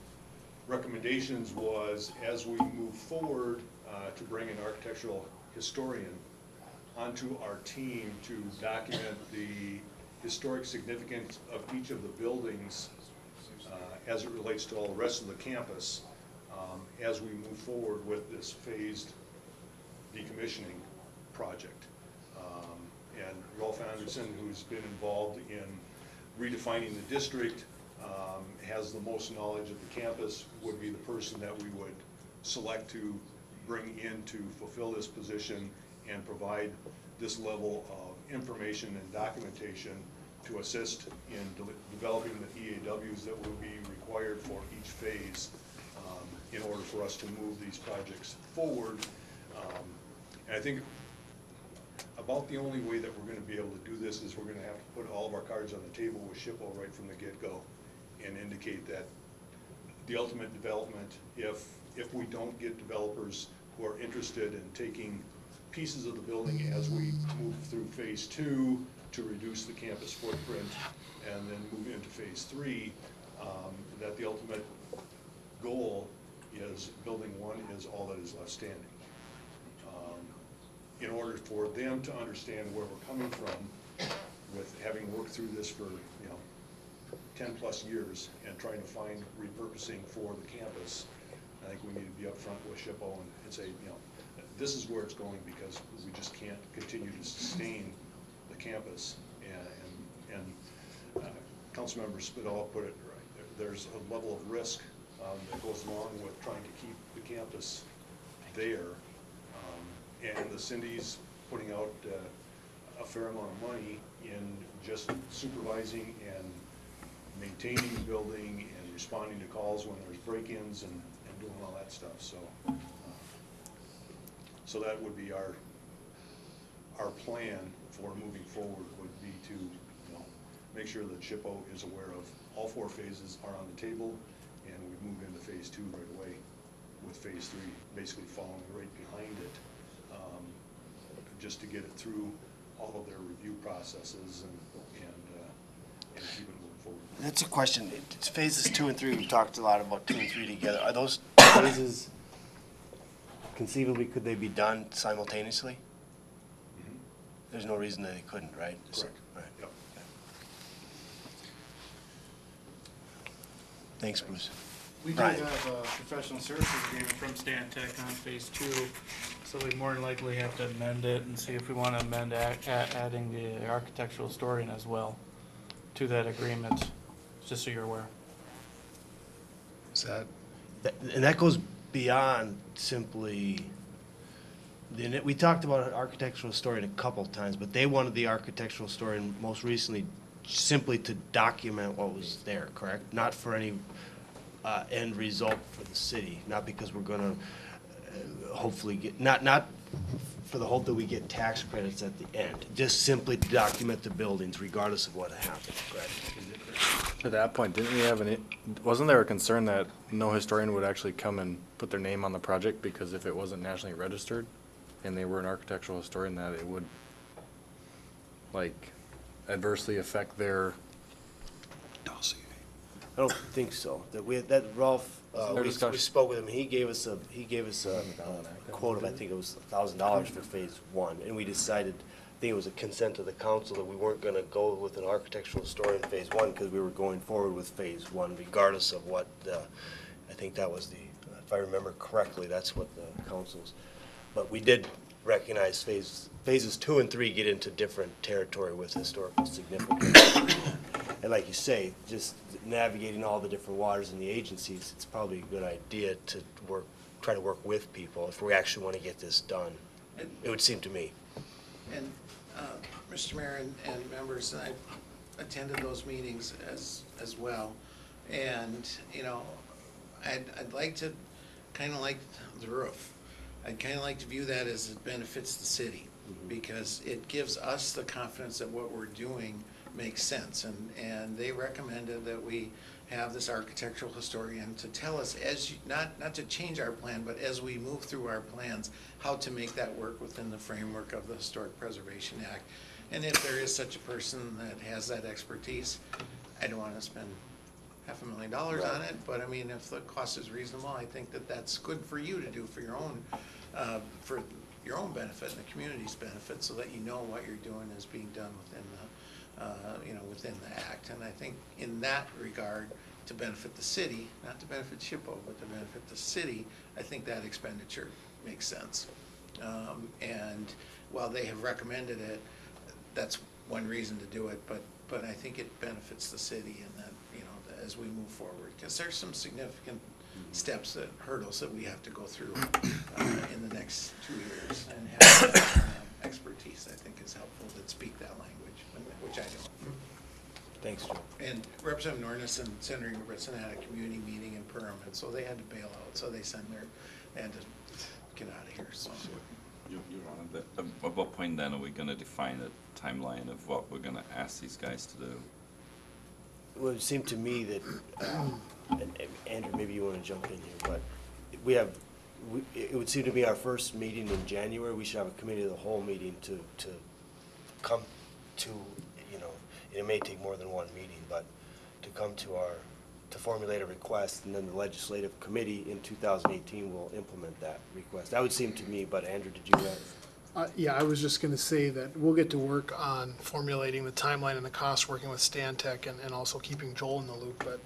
recommendations was, as we move forward, to bring an architectural historian onto our team to document the historic significance of each of the buildings as it relates to all the rest of the campus, as we move forward with this phased decommissioning project. And Rolf Anderson, who's been involved in redefining the district, has the most knowledge of the campus, would be the person that we would select to bring in to fulfill this position and provide this level of information and documentation to assist in developing the EAWs that will be required for each phase in order for us to move these projects forward. And I think about the only way that we're going to be able to do this is we're going to have to put all of our cards on the table with SHPO right from the get-go and indicate that the ultimate development, if we don't get developers who are interested in taking pieces of the building as we move through phase 2 to reduce the campus footprint and then move into phase 3, that the ultimate goal is building 1 is all that is left standing. In order for them to understand where we're coming from, with having worked through this for 10 plus years and trying to find repurposing for the campus, I think we need to be upfront with SHPO and say, this is where it's going, because we just can't continue to sustain the campus. And Councilmember Spitall put it right. There's a level of risk that goes along with trying to keep the campus there. And the Cindy's putting out a fair amount of money in just supervising and maintaining the building and responding to calls when there's break-ins and doing all that stuff. So that would be our plan for moving forward, would be to make sure that SHPO is aware of all 4 phases are on the table, and we move into phase 2 right away, with phase 3 basically following right behind it, just to get it through all of their review processes and keep it moving forward. That's a question. It's phases 2 and 3, we've talked a lot about 2 and 3 together. Are those phases, conceivably, could they be done simultaneously? Mm-hmm. There's no reason that they couldn't, right? Correct. Right. Yep. Thanks, Bruce. We do Right. have a professional services agreement from Stantec on phase 2, so we more than likely have to amend it and see if we want to amend adding the architectural historian as well to that agreement, just so you're aware. Is that, And that goes beyond simply, we talked about an architectural historian a couple of times, but they wanted the architectural historian most recently simply to document what was there, correct? Not for any end result for the city, not because we're gonna hopefully get, not for the hope that we get tax credits at the end, just simply to document the buildings regardless of what happened, correct? To that point, didn't we have wasn't there a concern that no historian would actually come and put their name on the project because if it wasn't nationally registered and they were an architectural historian, that it would like adversely affect their dossier? I don't think so. That Ralph, Their we discussion. spoke with him, he gave us a quote of, I think it was $1,000 for phase 1, and we decided, I think it was a consent of the council that we weren't gonna go with an architectural historian in phase 1, because we were going forward with phase 1 regardless of what, I think that was if I remember correctly, that's what the council's, but we did recognize phases 2 and 3 get into different territory with historical significance. And like you say, just navigating all the different waters in the agencies, it's probably a good idea to try to work with people if we actually want to get this done. It would seem to me. And, Mr. Mayor and members, I attended those meetings as well. And, you know, I'd like to, kind of like the roof, I'd kind of like to view that as it benefits the city, because it gives us the confidence that what we're doing makes sense. And they recommended that we have this architectural historian to tell us, not to change our plan, but as we move through our plans, how to make that work within the framework of the Historic Preservation Act. And if there is such a person that has that expertise, I don't want to spend $500,000 on it, but I mean, if the cost is reasonable, I think that that's good for you to do for your own benefit and the community's benefit, so that you know what you're doing is being done within within the act. And I think in that regard, to benefit the city, not to benefit SHPO, but to benefit the city, I think that expenditure makes sense. And while they have recommended it, that's one reason to do it, but I think it benefits the city in that, as we move forward, because there's some significant steps, hurdles that we have to go through in the next 2 years, and having expertise, I think, is helpful to speak that language, which I don't. Thanks, Joe. And Representative Nornis and Senator Ingebrigtsen had a community meeting in Perham, and so they had to bail out, so they had to get out of here, so. You're on. At what point then are we going to define a timeline of what we're going to ask these guys to do? Well, it seemed to me that, and Andrew, maybe you want to jump in here, but it would seem to be our first meeting in January. We should have a committee of the whole meeting to come to, it may take more than one meeting, but to come to to formulate a request, and then the legislative committee in 2018 will implement that request. That would seem to me, but Andrew, did you have? Yeah, I was just gonna say that we'll get to work on formulating the timeline and the cost, working with Stantec and also keeping Joel in the loop. But,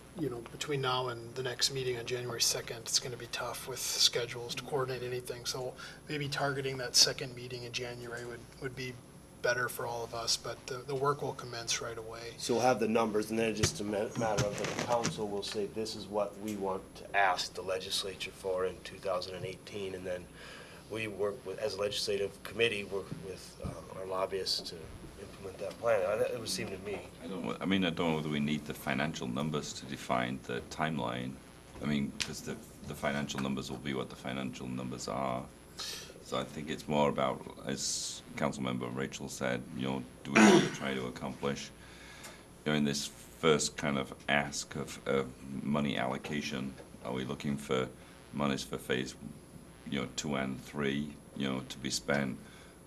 between now and the next meeting on January 2nd, it's gonna be tough with schedules to coordinate anything. So maybe targeting that second meeting in January would be better for all of us, but the work will commence right away. So we'll have the numbers, and then it's just a matter of the council will say, this is what we want to ask the legislature for in 2018, and then we work with, as a legislative committee, work with our lobbyists to implement that plan. It would seem to me. I don't know whether we need the financial numbers to define the timeline. I mean, because the financial numbers will be what the financial numbers are. So I think it's more about, as Councilmember Rachel said, do we want to try to accomplish, in this first kind of ask of money allocation, are we looking for monies for phase 2 and 3, to be spent,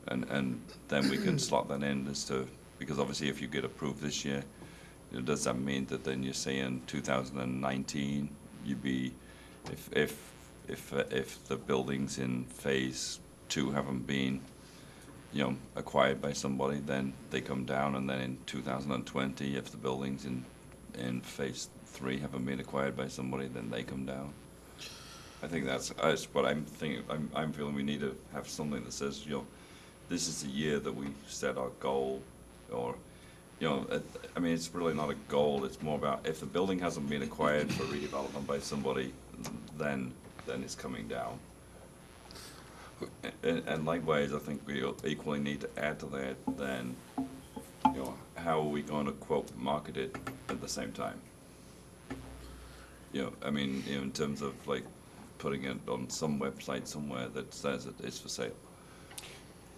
and then we can slot that in as to, because obviously if you get approved this year, does that mean that then you're saying 2019 you'd be, if the buildings in phase 2 haven't been acquired by somebody, then they come down, and then in 2020, if the buildings in phase 3 haven't been acquired by somebody, then they come down. I think that's what I'm thinking. I'm feeling we need to have something that says, this is the year that we set our goal, or, I mean, it's really not a goal. It's more about if the building hasn't been acquired for redevelopment by somebody, then it's coming down. And likewise, I think we equally need to add to that then, how are we going to, quote, market it at the same time? I mean, in terms of like putting it on some website somewhere that says it's for sale.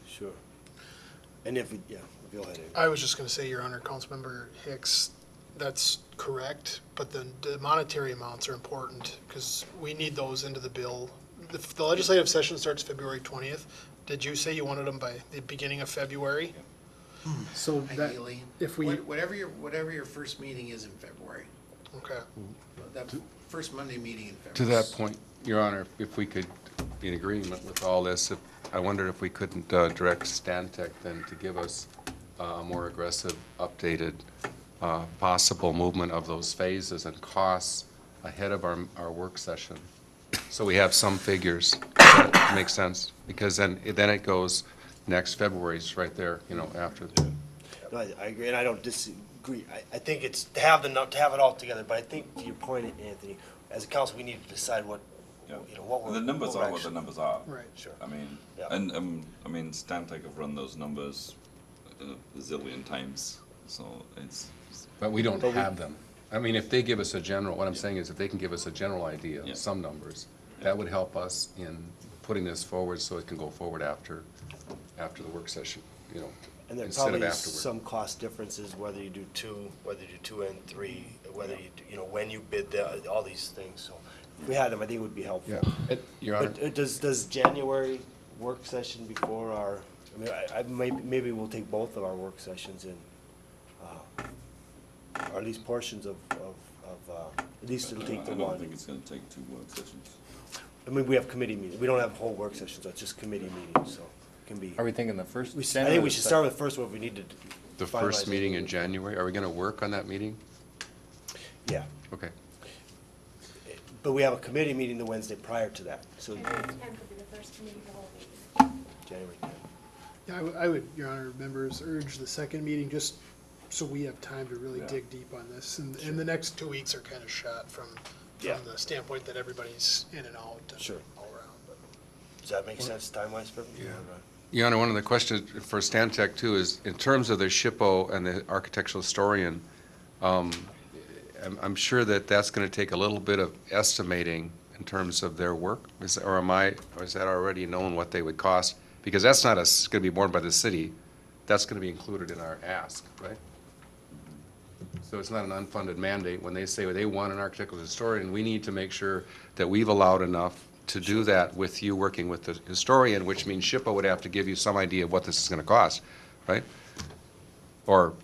Sure. And if, go ahead. Amy. I was just gonna say, Your Honor, Councilmember Hicks, that's correct, but the monetary amounts are important, because we need those into the bill. The legislative session starts February 20th. Did you say you wanted them by the beginning of February? So that, Ideally, if we, whatever your first meeting is in February, okay, that first Monday meeting in February. To that point, Your Honor, if we could be in agreement with all this, I wondered if we couldn't direct Stantec then to give us a more aggressive, updated, possible movement of those phases and costs ahead of our work session. So we have some figures that make sense, because then it goes next February's right there, after. No, I agree, and I don't disagree. I think it's to have it all together, but I think to your point, Anthony, as a council, we need to decide what we're. The numbers what we're are what the numbers are. right. Sure. I mean, Yeah. and I mean, Stantec have run those numbers a zillion times, so it's. But we don't have them. I mean, if they give us a general, what I'm saying is if they can give us a general idea, Yeah. some numbers, that would help us in putting this forward so it can go forward after the work session, And there instead of probably is afterward. some cost differences, whether you do 2 and 3, whether you, when you bid all these things. So if we had them, I think it would be helpful. Yeah. Your Honor, But does January work session before our, I maybe we'll take both of our work sessions in, or at least portions of, at least it'll take the I one. don't think it's going to take 2 work sessions. I mean, we have committee meetings. We don't have whole work sessions, so it's just committee meetings, so it can be. Are we thinking the first? I think we should start with the first one if we need to. the finalize first meeting it. in January, are we going to work on that meeting? Yeah, Okay. but we have a committee meeting the Wednesday prior to that, so January 10th will be the first meeting of all meetings. January 10th. Yeah, I would, Your Honor, members, urge the second meeting, just so we have time to really Yeah. dig deep on this. And the next 2 weeks are kind of shot from Yeah. the standpoint that everybody's in and out and Sure. all around. But Does that make sense time-wise for everyone? Your Honor, one of the questions for Stantec too is, in terms of the SHPO and the architectural historian, I'm sure that that's going to take a little bit of estimating in terms of their work, or is that already known what they would cost? Because that's not going to be borne by the city, that's going to be included in our ask, right? So it's not an unfunded mandate. When they say they want an architectural historian, we need to make sure that we've allowed enough to do that with you working with the historian, which means SHPO would have to give you some idea of what this is going to cost, right? Or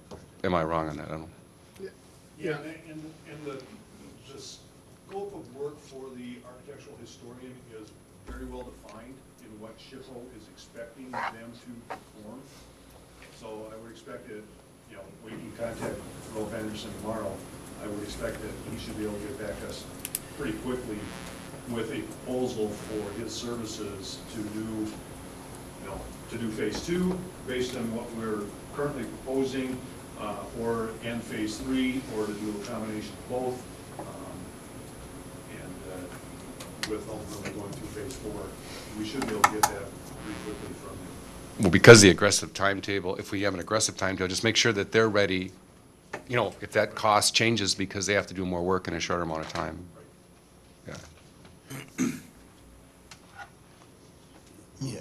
am I wrong on that? I don't know. Yeah, and the scope of work for the architectural historian is very well defined in what SHPO is expecting them to perform. So I would expect that, we can contact Rolf Anderson tomorrow. I would expect that he should be able to get back to us pretty quickly with a proposal for his services to do phase 2 based on what we're currently proposing, and phase 3, or to do a combination of both, and with ultimately going through phase 4. We should be able to get that pretty quickly from him. Well, because the aggressive timetable, if we have an aggressive timetable, just make sure that they're ready, if that cost changes because they have to do more work in a shorter amount of time. Yeah. Yeah,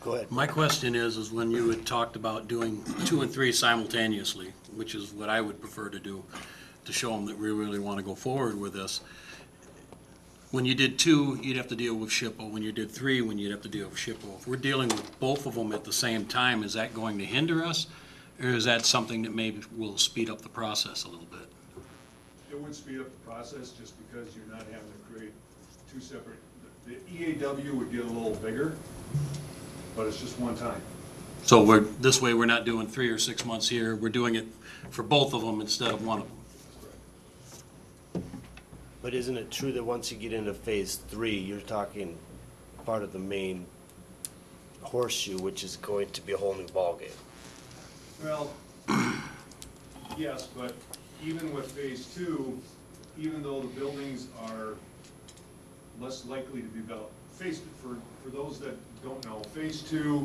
go ahead. My question is when you had talked about doing 2 and 3 simultaneously, which is what I would prefer to do, to show them that we really want to go forward with this. When you did 2, you'd have to deal with SHPO. When you did 3, you'd have to deal with SHPO. If we're dealing with both of them at the same time, is that going to hinder us? Or is that something that maybe will speed up the process a little bit? It would speed up the process just because you're not having to create 2 separate, the EAW would get a little bigger, but it's just one time. So this way we're not doing 3 or 6 months here, we're doing it for both of them instead of one of them. But isn't it true that once you get into phase 3, you're talking part of the main horseshoe, which is going to be a whole new ballgame? Well, yes, but even with phase 2, even though the buildings are less likely to be built, for those that don't know, phase 2,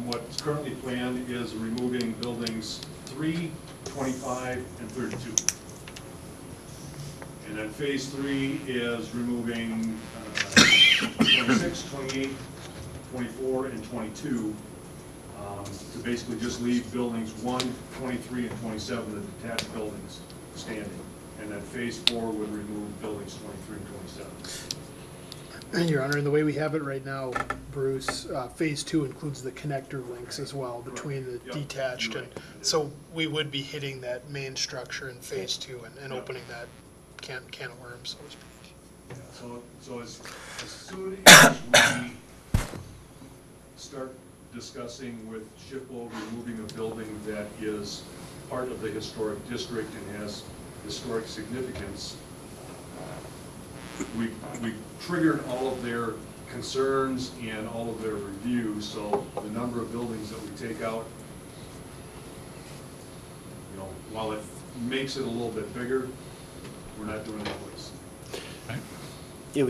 what's currently planned is removing buildings 3, 25, and 32. And then phase 3 is removing 26, 28, 24, and 22, to basically just leave buildings 1, 23, and 27, the detached buildings, standing. And then phase 4 would remove buildings 23 and 27. Your Honor, and the way we have it right now, Bruce, phase 2 includes the connector links as well between the Yep, detached, you're and right. so we would be hitting that main structure in phase 2 and Yep. opening that can of worms, so to speak. Yeah, so as soon as we start discussing with SHPO removing a building that is part of the historic district and has historic significance, we triggered all of their concerns and all of their reviews, so the number of buildings that we take out, you know, while it makes it a little bit bigger, we're not doing it twice. It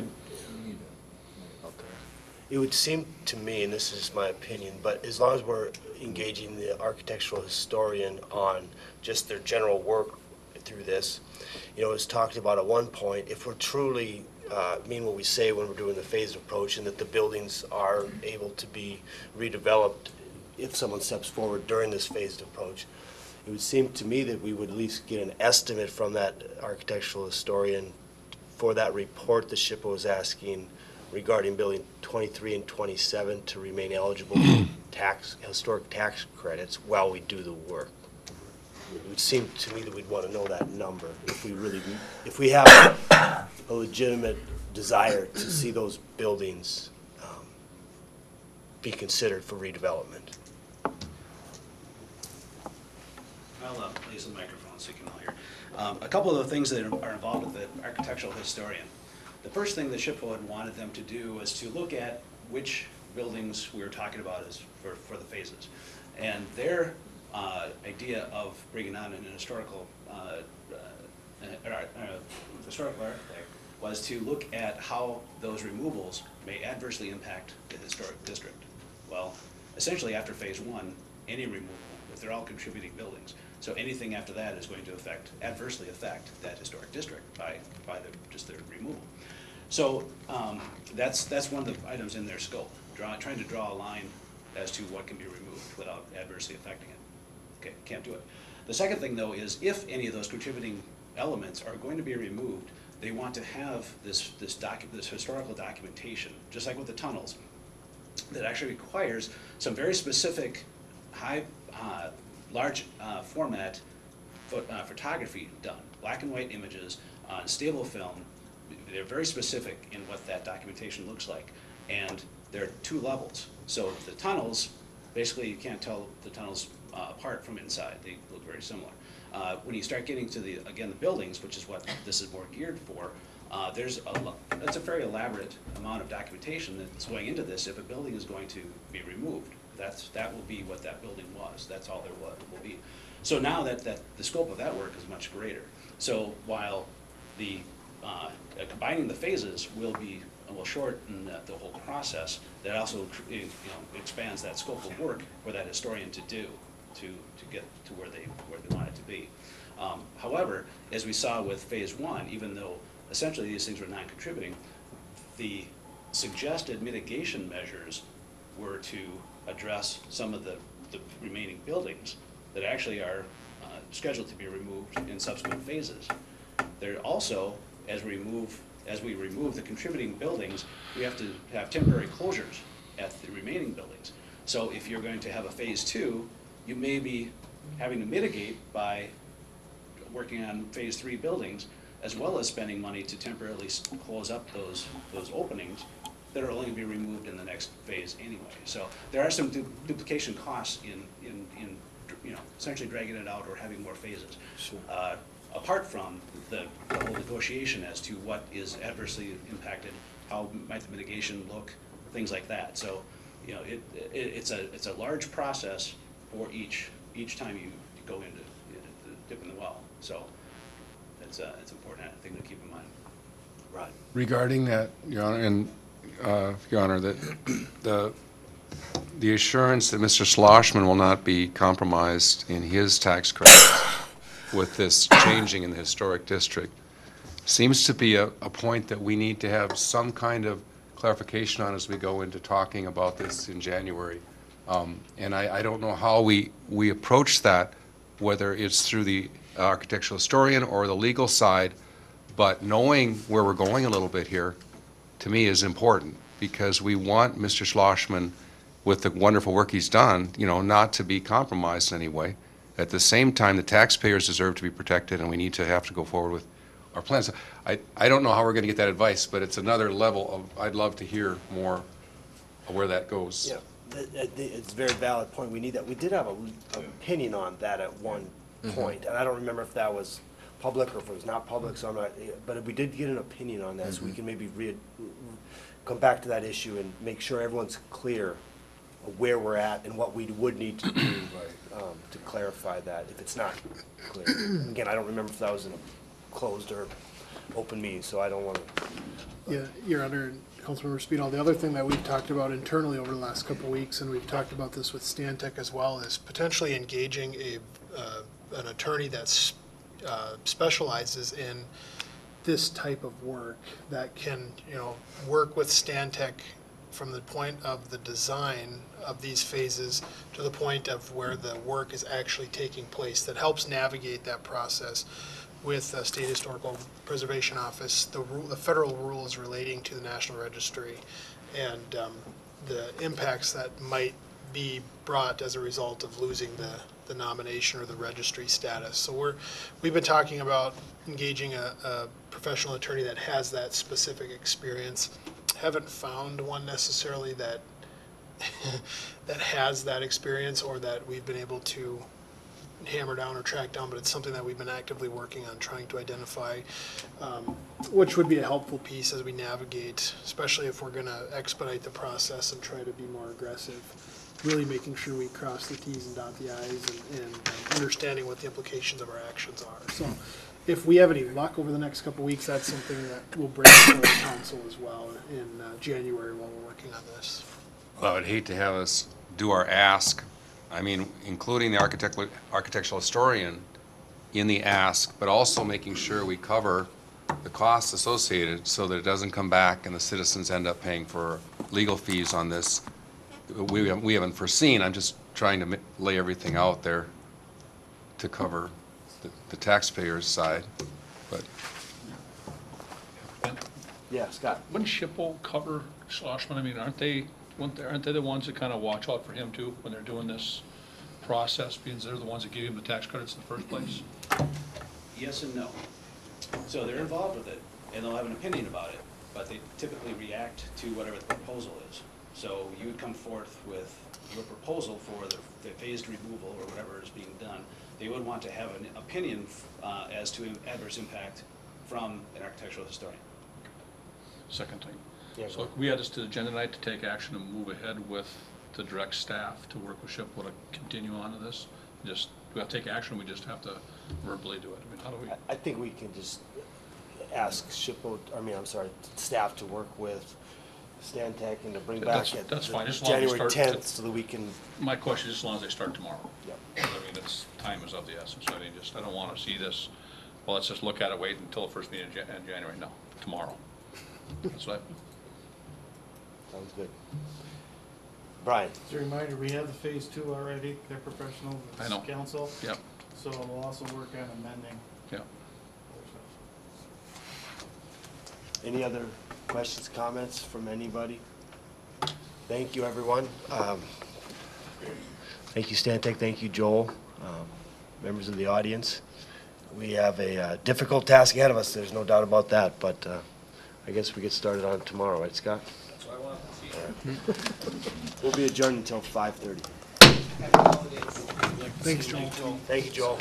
would seem to me, and this is my opinion, but as long as we're engaging the architectural historian on just their general work through this, you know, it's talked about at one point, if we're truly mean what we say when we're doing the phased approach and that the buildings are able to be redeveloped if someone steps forward during this phased approach, it would seem to me that we would at least get an estimate from that architectural historian for that report the SHPO was asking regarding building 23 and 27 to remain eligible for historic tax credits while we do the work. It would seem to me that we'd want to know that number if we have a legitimate desire to see those buildings be considered for redevelopment. I'll use the microphone so you can all hear. A couple of the things that are involved with the architectural historian. The first thing the SHPO had wanted them to do was to look at which buildings we were talking about as for the phases. And their idea of bringing on an historical architect was to look at how those removals may adversely impact the historic district. Well, essentially after phase 1, any removal, if they're all contributing buildings, so anything after that is going to adversely affect that historic district by just their removal. So that's one of the items in their scope, trying to draw a line as to what can be removed without adversely affecting it. Okay, can't do it. The second thing, though, is if any of those contributing elements are going to be removed, they want to have this historical documentation, just like with the tunnels, that actually requires some very specific large format photography done, black and white images on stable film. They're very specific in what that documentation looks like, and there are 2 levels. So the tunnels, basically you can't tell the tunnels apart from inside. They look very similar. When you start getting to the buildings, which is what this is more geared for, that's a very elaborate amount of documentation that's going into this. If a building is going to be removed, that will be what that building was. That's all there will be. So now that the scope of that work is much greater. So while the combining the phases will shorten the whole process, that also expands that scope of work for that historian to do to get to where they want it to be. However, as we saw with phase 1, even though essentially these things were non-contributing, the suggested mitigation measures were to address some of the remaining buildings that actually are scheduled to be removed in subsequent phases. There also, as we remove the contributing buildings, we have to have temporary closures at the remaining buildings. So if you're going to have a phase 2, you may be having to mitigate by working on phase 3 buildings, as well as spending money to temporarily close up those openings that are only going to be removed in the next phase anyway. So there are some duplication costs in essentially dragging it out or having more phases. Sure. apart from the whole negotiation as to what is adversely impacted, how might the mitigation look, things like that. So, you know, it's a large process for each time you go into dip in the well. So it's important thing to keep in mind. Right. Regarding that, Your Honor, and, Your Honor, that the assurance that Mr. Schlossman will not be compromised in his tax credits with this changing in the historic district seems to be a point that we need to have some kind of clarification on as we go into talking about this in January. And I don't know how we approach that, whether it's through the architectural historian or the legal side, but knowing where we're going a little bit here, to me, is important, because we want Mr. Schlossman, with the wonderful work he's done, you know, not to be compromised in any way. At the same time, the taxpayers deserve to be protected, and we need to have to go forward with our plans. I don't know how we're going to get that advice, but it's another level of, I'd love to hear more of where that goes. Yeah, it's a very valid point. We need that. We did have an opinion on that at one point, and I don't remember if that was public or if it was not public, so I'm not, but we did get an opinion on that, so we can maybe come back to that issue and make sure everyone's clear of where we're at and what we would need to do to clarify that, if it's not clear. Again, I don't remember if that was in a closed or open meeting, so I don't want to. Yeah, Your Honor, Councilmember Speedall, the other thing that we've talked about internally over the last couple of weeks, and we've talked about this with Stantec as well, is potentially engaging an attorney that's specializes in this type of work that can, you know, work with Stantec from the point of the design of these phases to the point of where the work is actually taking place, that helps navigate that process with the State Historical Preservation Office, the federal rules relating to the National Registry, and the impacts that might be brought as a result of losing the nomination or the registry status. So we've been talking about engaging a professional attorney that has that specific experience. Haven't found one necessarily that that has that experience or that we've been able to hammer down or track down, but it's something that we've been actively working on trying to identify, which would be a helpful piece as we navigate, especially if we're going to expedite the process and try to be more aggressive, really making sure we cross the T's and dot the I's and understanding what the implications of our actions are. So if we have any luck over the next couple of weeks, that's something that we'll bring to the council as well in January while we're working on this. Well, I would hate to have us do our ask, I mean, including the architectural historian in the ask, but also making sure we cover the costs associated so that it doesn't come back and the citizens end up paying for legal fees on this. We haven't foreseen. I'm just trying to lay everything out there to cover the taxpayers' side, but. Yeah, Scott. Wouldn't SHPO cover Schlossman? I mean, aren't they the ones that kind of watch out for him too when they're doing this process, because they're the ones that give him the tax credits in the first place? Yes and no. So they're involved with it, and they'll have an opinion about it, but they typically react to whatever the proposal is. So you would come forth with your proposal for the phased removal or whatever is being done. They would want to have an opinion as to adverse impact from an architectural historian. Second thing. Yeah, So we had this to the agenda tonight to take action and move ahead with the direct staff to work with SHPO to continue on to this. Just, we have to take action, we just have to verbally do it. I mean, how do we? I think we can just ask staff to work with Stantec and to bring back at That's fine, as long as they January start 10th so that we can. My question is as long as they start tomorrow. Yep. I mean, time is of the essence. I mean, I don't want to see this, well, let's just look at it, wait until the first meeting in January. No, tomorrow. That's what Sounds good. Brian. As a reminder, we have the phase 2 already, they're professional, I know. council. Yep. So we'll also work on amending. Yeah. Any other questions, comments from anybody? Thank you, everyone. Thank you, Stantec. Thank you, Joel. Members of the audience. We have a difficult task ahead of us. There's no doubt about that, but I guess we get started on it tomorrow, right, Scott? That's what I wanted to see. We'll be adjourned until 5:30. Thanks, Joel. Thank you, Joel.